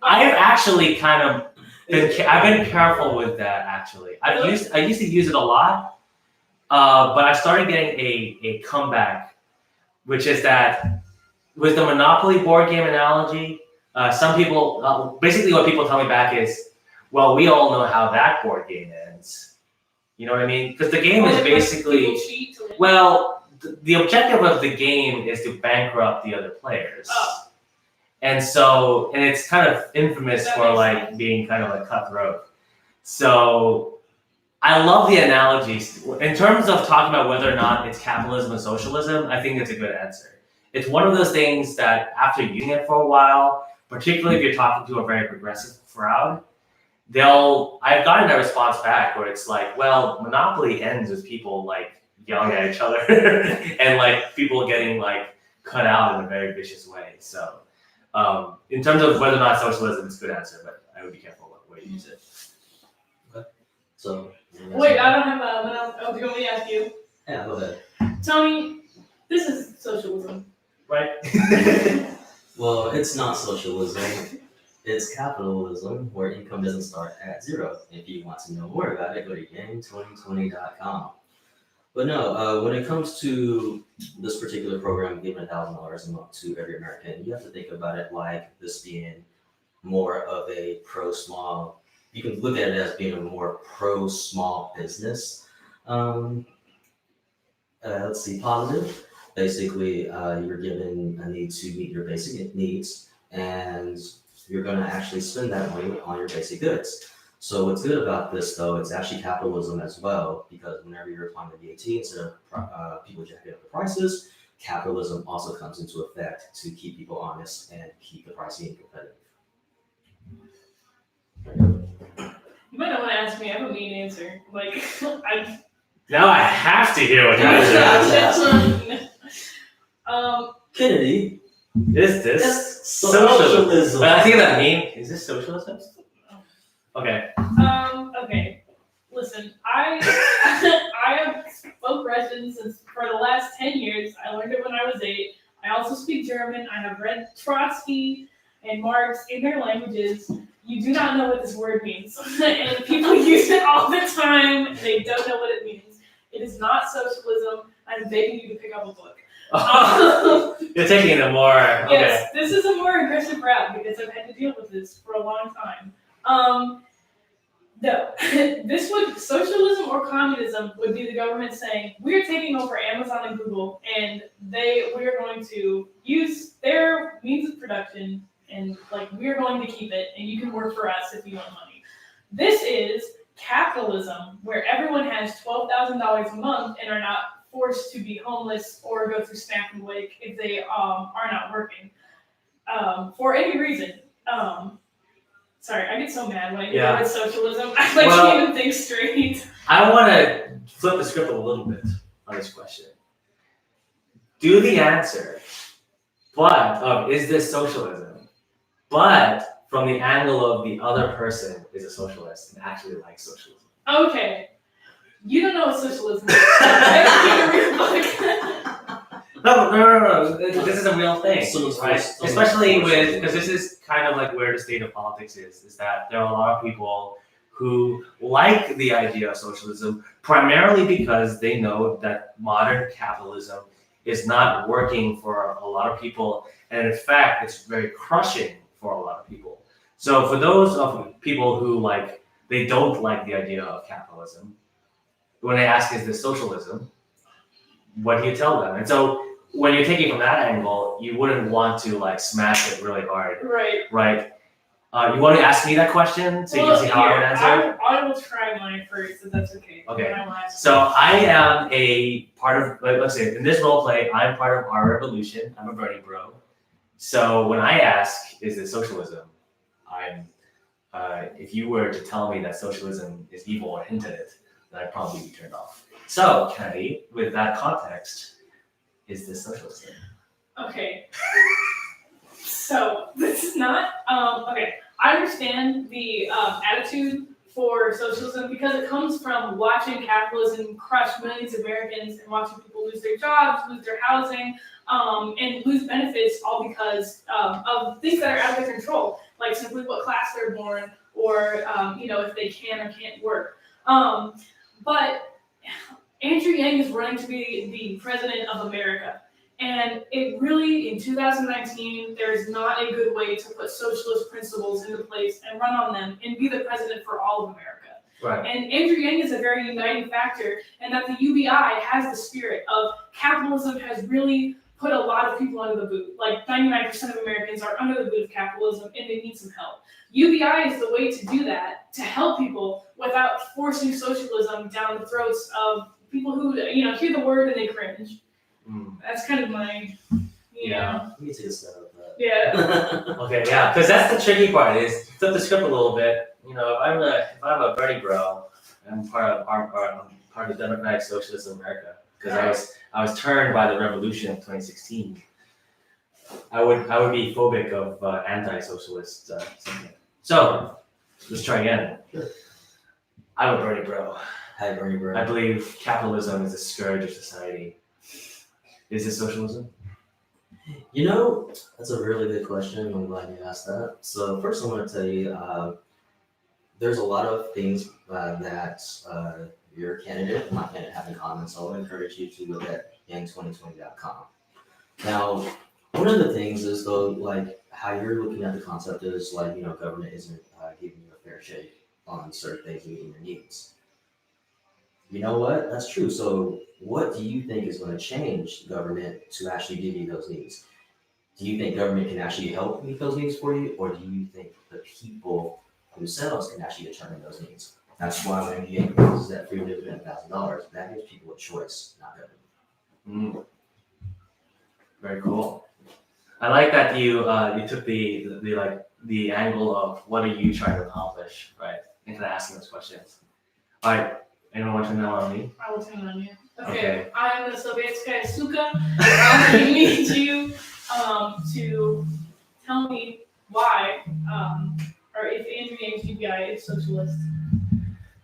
I've actually kind of I've been careful with that actually. I used to use it a lot, but I started getting a comeback, which is that with the Monopoly board game analogy, some people basically what people tell me back is, well, we all know how that board game ends. You know what I mean? Because the game is basically the objective of the game is to bankrupt the other players. Oh. And so, and it's kind of infamous That for makes like sense. being kind of like cutthroat. So I love the analogies. In terms of talking about whether or not it's capitalism or socialism, I think it's a good answer. It's one of those things that after using it for a while, particularly if you're talking to a very progressive crowd, I've gotten a response back where it's like, well, Monopoly ends with people like yelling at each other and like people getting like cut out in a very vicious way. So in terms of whether or not socialism is a good answer, but I would be careful what way you use it. Okay. So. Wait, I don't have a. Do you want me to ask you? Yeah, go ahead. Tony, this is socialism. Right? Well, it's not socialism. It's capitalism where income doesn't start at zero. If you want to know more about it, go to yang2020.com. But no, when it comes to this particular program, giving $1,000 a month to every American, you have to think about it like this being more of a pro-small. You can look at it as being a more pro-small business. Let's see, positive. Basically, you're given a need to meet your basic needs, and you're going to actually spend that money on your basic goods. So what's good about this, though, it's actually capitalism as well, because whenever you're applying the VAT instead of people jacking up the prices, capitalism also comes into effect to keep people honest and keep the pricing competitive. You might not want to ask me. I have a mean answer. Like, Now I have to hear what you Yeah. say. Kennedy, Is this that's socialism? socialism. But I think that meme, is this socialism? Okay. Okay. Listen, I have spoke Russian since for the last 10 years. I learned it when I was 8. I also speak German. I have read Trotsky. And Marx, in their languages, you do not know what this word means. And people use it all the time. They don't know what it means. It is not socialism. I'm begging you to pick up a book. You're taking it more. Okay. Yes, this is a more aggressive route because I've had to deal with this for a long time. No, this would socialism or communism would be the government saying we're taking over Amazon and Google, and we're going to use their means of production, and like we're going to keep it, and you can work for us if you want money. This is capitalism, where everyone has $12,000 a month and are not forced to be homeless or go through Snack and Wake if they are not working for any reason. Sorry, I get so mad when I hear the word socialism. I can't even think straight. I want to flip the script a little bit on this question. Do the answer, but is this socialism? But from the angle of the other person is a socialist and actually likes socialism. Okay. You don't know what socialism is. I read a book. No. This is a real thing, right? So Especially because this is kind of like where the state of politics is that there are a lot of people who like the idea of socialism primarily because they know that modern capitalism is not working for a lot of people, and in fact, it's very crushing for a lot of people. So for those of people who they don't like the idea of capitalism, when they ask, is this socialism? What do you tell them? And so when you're taking from that angle, you wouldn't want to smash it really hard, right? You want to ask me that question so you can see how I would answer? I will try mine first, if that's okay. Okay. So I am a part of, let's say, in this role play, I'm part of our revolution. I'm a Bernie bro. So when I ask, is this socialism? If you were to tell me that socialism is evil or hint at it, then I'd probably be turned off. So, Kennedy, with that context, is this socialism? Okay. So this is not okay. I understand the attitude for socialism because it comes from watching capitalism crush millions of Americans and watching people lose their jobs, lose their housing, and lose benefits all because of things that are out of their control, like simply what class they're born or if they can or can't work. But Andrew Yang is running to be the president of America. And it really, in 2019, there's not a good way to put socialist principles into place and run on them and be the president for all of America. Right. And Andrew Yang is a very uniting factor, and that the UBI has the spirit of capitalism has really put a lot of people under the boot. Like 99% of Americans are under the boot of capitalism and they need some help. UBI is the way to do that, to help people without forcing socialism down the throats of people who, hear the word and they cringe. That's kind of my, Let me take a step of that. Yeah. Okay, yeah, because that's the tricky part is flip the script a little bit. If I'm a Bernie bro, I'm part of the Democratic Socialist of America because I was turned by the revolution of 2016. I would be phobic of anti-socialist something. So let's try again. Sure. I'm a Bernie bro. Hi, Bernie bro. I believe capitalism is a scourge of society. Is it socialism? That's a really good question. I'm glad you asked that. So first I want to tell you, there's a lot of things that your candidate and my candidate have in common. So I would encourage you to look at yang2020.com. Now, one of the things is how you're looking at the concept is government isn't giving you a fair shake on certain things meeting your needs. You know what? That's true. So what do you think is going to change government to actually give you those needs? Do you think government can actually help meet those needs for you? Or do you think the people themselves can actually determine those needs? That's why when you proposes that free dividend $1,000, that gives people a choice, not government. Very cool. I like that you took the angle of what are you trying to accomplish, right? Into asking those questions. All right. Anyone want to know on me? I will turn on you. Okay. I'm the Sovietskaya Suka. I need you to tell me why, or if Andrew Yang's UBI is socialist.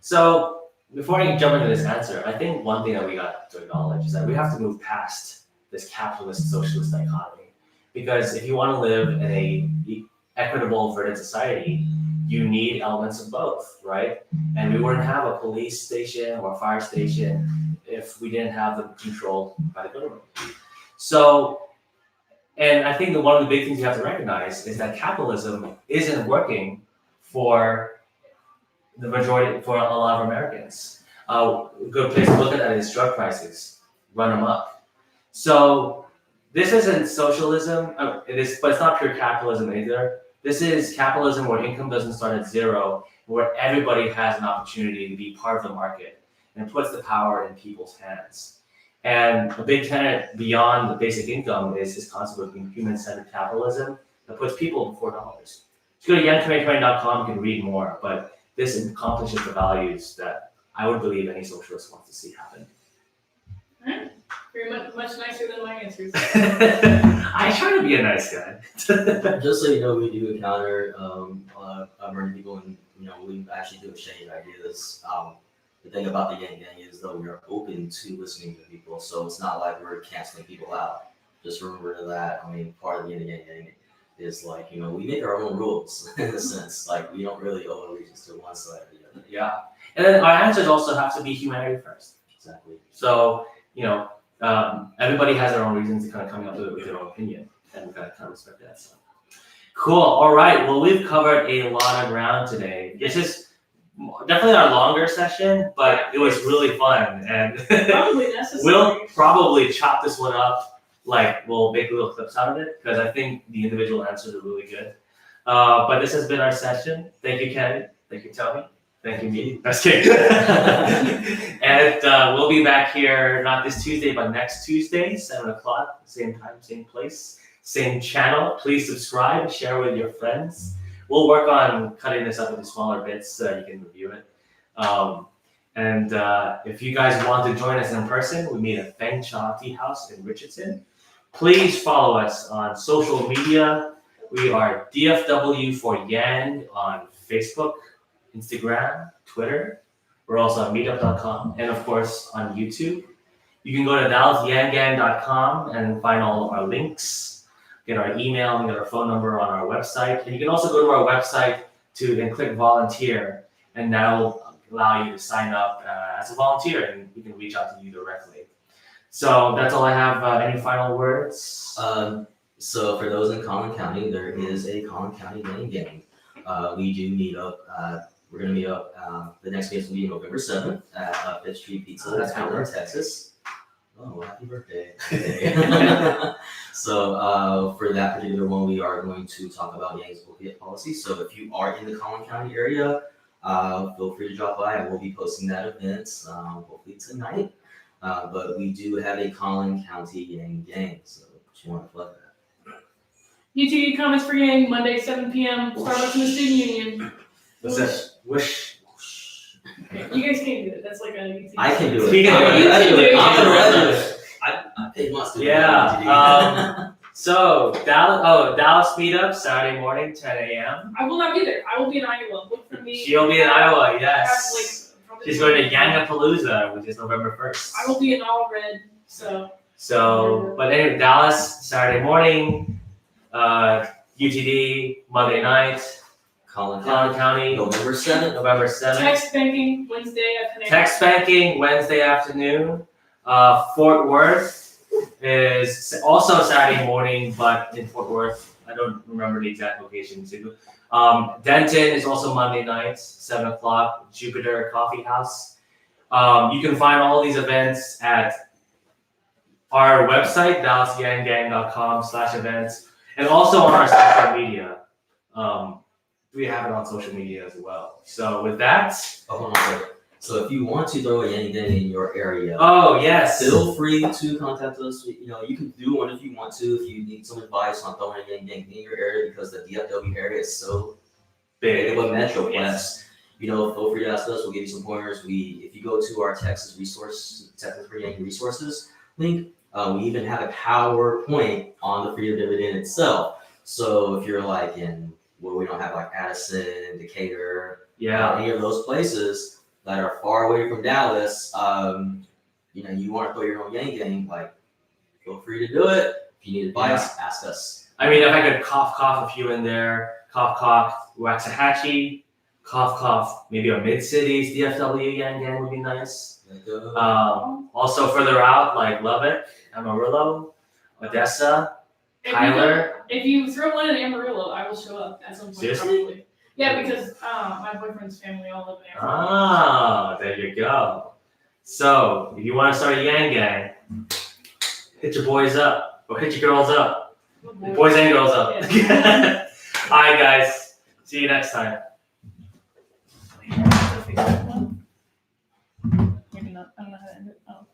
So before I jump into this answer, I think one thing that we got to acknowledge is that we have to move past this capitalist socialist dichotomy. Because if you want to live in a equitable, verdant society, you need elements of both, right? And we wouldn't have a police station or a fire station if we didn't have them controlled by the government. So, and I think that one of the big things you have to recognize is that capitalism isn't working for the majority, for a lot of Americans. A good place to look at that is drug prices, run them up. So this isn't socialism, it is, but it's not pure capitalism either. This is capitalism where income doesn't start at zero, where everybody has an opportunity to be part of the market, and it puts the power in people's hands. And a big tenet beyond the basic income is this concept of human-centered capitalism that puts people before dollars. If you go to yang2020.com, you can read more, but this accomplishes the values that I would believe any socialist wants to see happen. Alright, very much nicer than my answers. I try to be a nice guy. Just so you know, we do encounter many people, and we actually do exchange ideas. The thing about the Yang Gang is though we are open to listening to people, so it's not like we're canceling people out. Just remember that. I mean, part of the Yang Gang is like we make our own rules in a sense. Like we don't really owe allegiance to one side or the other. Yeah, and then our answers also have to be humanity first. Exactly. So everybody has their own reasons to kind of coming up with their own opinion, and we gotta kind of respect that. So cool. All right. Well, we've covered a lot of ground today. This is definitely our longer session, but it was really fun, and Probably necessary. we'll probably chop this one up. Like we'll make little clips out of it because I think the individual answers are really good. But this has been our session. Thank you, Kenny. Thank you, Tony. Thank you, me. That's kidding. And we'll be back here not this Tuesday, but next Tuesday, 7 o'clock, same time, same place, same channel. Please subscribe, share with your friends. We'll work on cutting this up into smaller bits so you can review it. And if you guys want to join us in person, we meet at Feng Cha Tea House in Richardson. Please follow us on social media. We are DFW for Yang on Facebook, Instagram, Twitter. We're also on meetup.com and of course on YouTube. You can go to DallasYangGang.com and find all of our links, get our email, and get our phone number on our website. And you can also go to our website and click volunteer, and that'll allow you to sign up as a volunteer, and we can reach out to you directly. So that's all I have. Any final words? So for those in Collin County, there is a Collin County Yang Gang. We do meet up. We're going to meet up. The next meeting will be November 7th at Fifth Street Pizza in Allen, Texas. Oh, happy birthday. So for that particular one, we are going to talk about Yang's opiate policy. So if you are in the Collin County area, feel free to drop by. I will be posting that event hopefully tonight. But we do have a Collin County Yang Gang, so if you want to plug that. UTD comments for Yang, Monday, 7 p.m. Starbucks in the Student Union. What's that? Wish. Okay, you guys can't do it. That's like a UTD. I can do it. Speaking of I'm a resident. I paid my student. Yeah. So Dallas meetup Saturday morning, 10 a.m. I will not be there. I will be in Iowa. Look for me. She'll be in Iowa. Yes. Probably She's going to Yangapalooza, which is November 1st. I will be in all red. But anyway, Dallas Saturday morning, UTD Monday night, Collin County, November 7th. November 7th. Text banking Wednesday at 10 a.m. Text banking Wednesday afternoon. Fort Worth is also Saturday morning, but in Fort Worth, I don't remember the exact location. Denton is also Monday night, 7 o'clock, Jupiter Coffee House. You can find all these events at our website, DallasYangGang.com/events, and also on our social media. We have it on social media as well. So with that. Oh, hold on. So if you want to throw a Yang Gang in your area, oh yes, feel free to contact us. You can do one if you want to. If you need some advice on throwing a Yang Gang in your area, because the DFW area is so big of a metroplex. Yes. Feel free to ask us. We'll give you some pointers. If you go to our Texas for Yang resources link, we even have a PowerPoint on the freedom dividend itself. So if you're like in where we don't have like Addison, Decatur, any of those places that are far away from Dallas, you want to throw your own Yang Gang, like, feel free to do it. If you need advice, ask us. I mean, if I could cough a few in there, cough, cough, Waxahachie, cough, cough, maybe a mid-cities, DFW Yang Gang would be nice. Also further out, like Lubbock, Amarillo, Odessa, Tyler. If you throw one in Amarillo, I will show up at some point. Seriously? Probably. Yeah, because my boyfriend's family all live in Amarillo. Ah, there you go. So, if you want to start a Yang Gang, hit your boys up, or hit your girls up. Boys and girls up. Yeah. Alright, guys. See you next time. Maybe not. I don't know how to end it. Oh.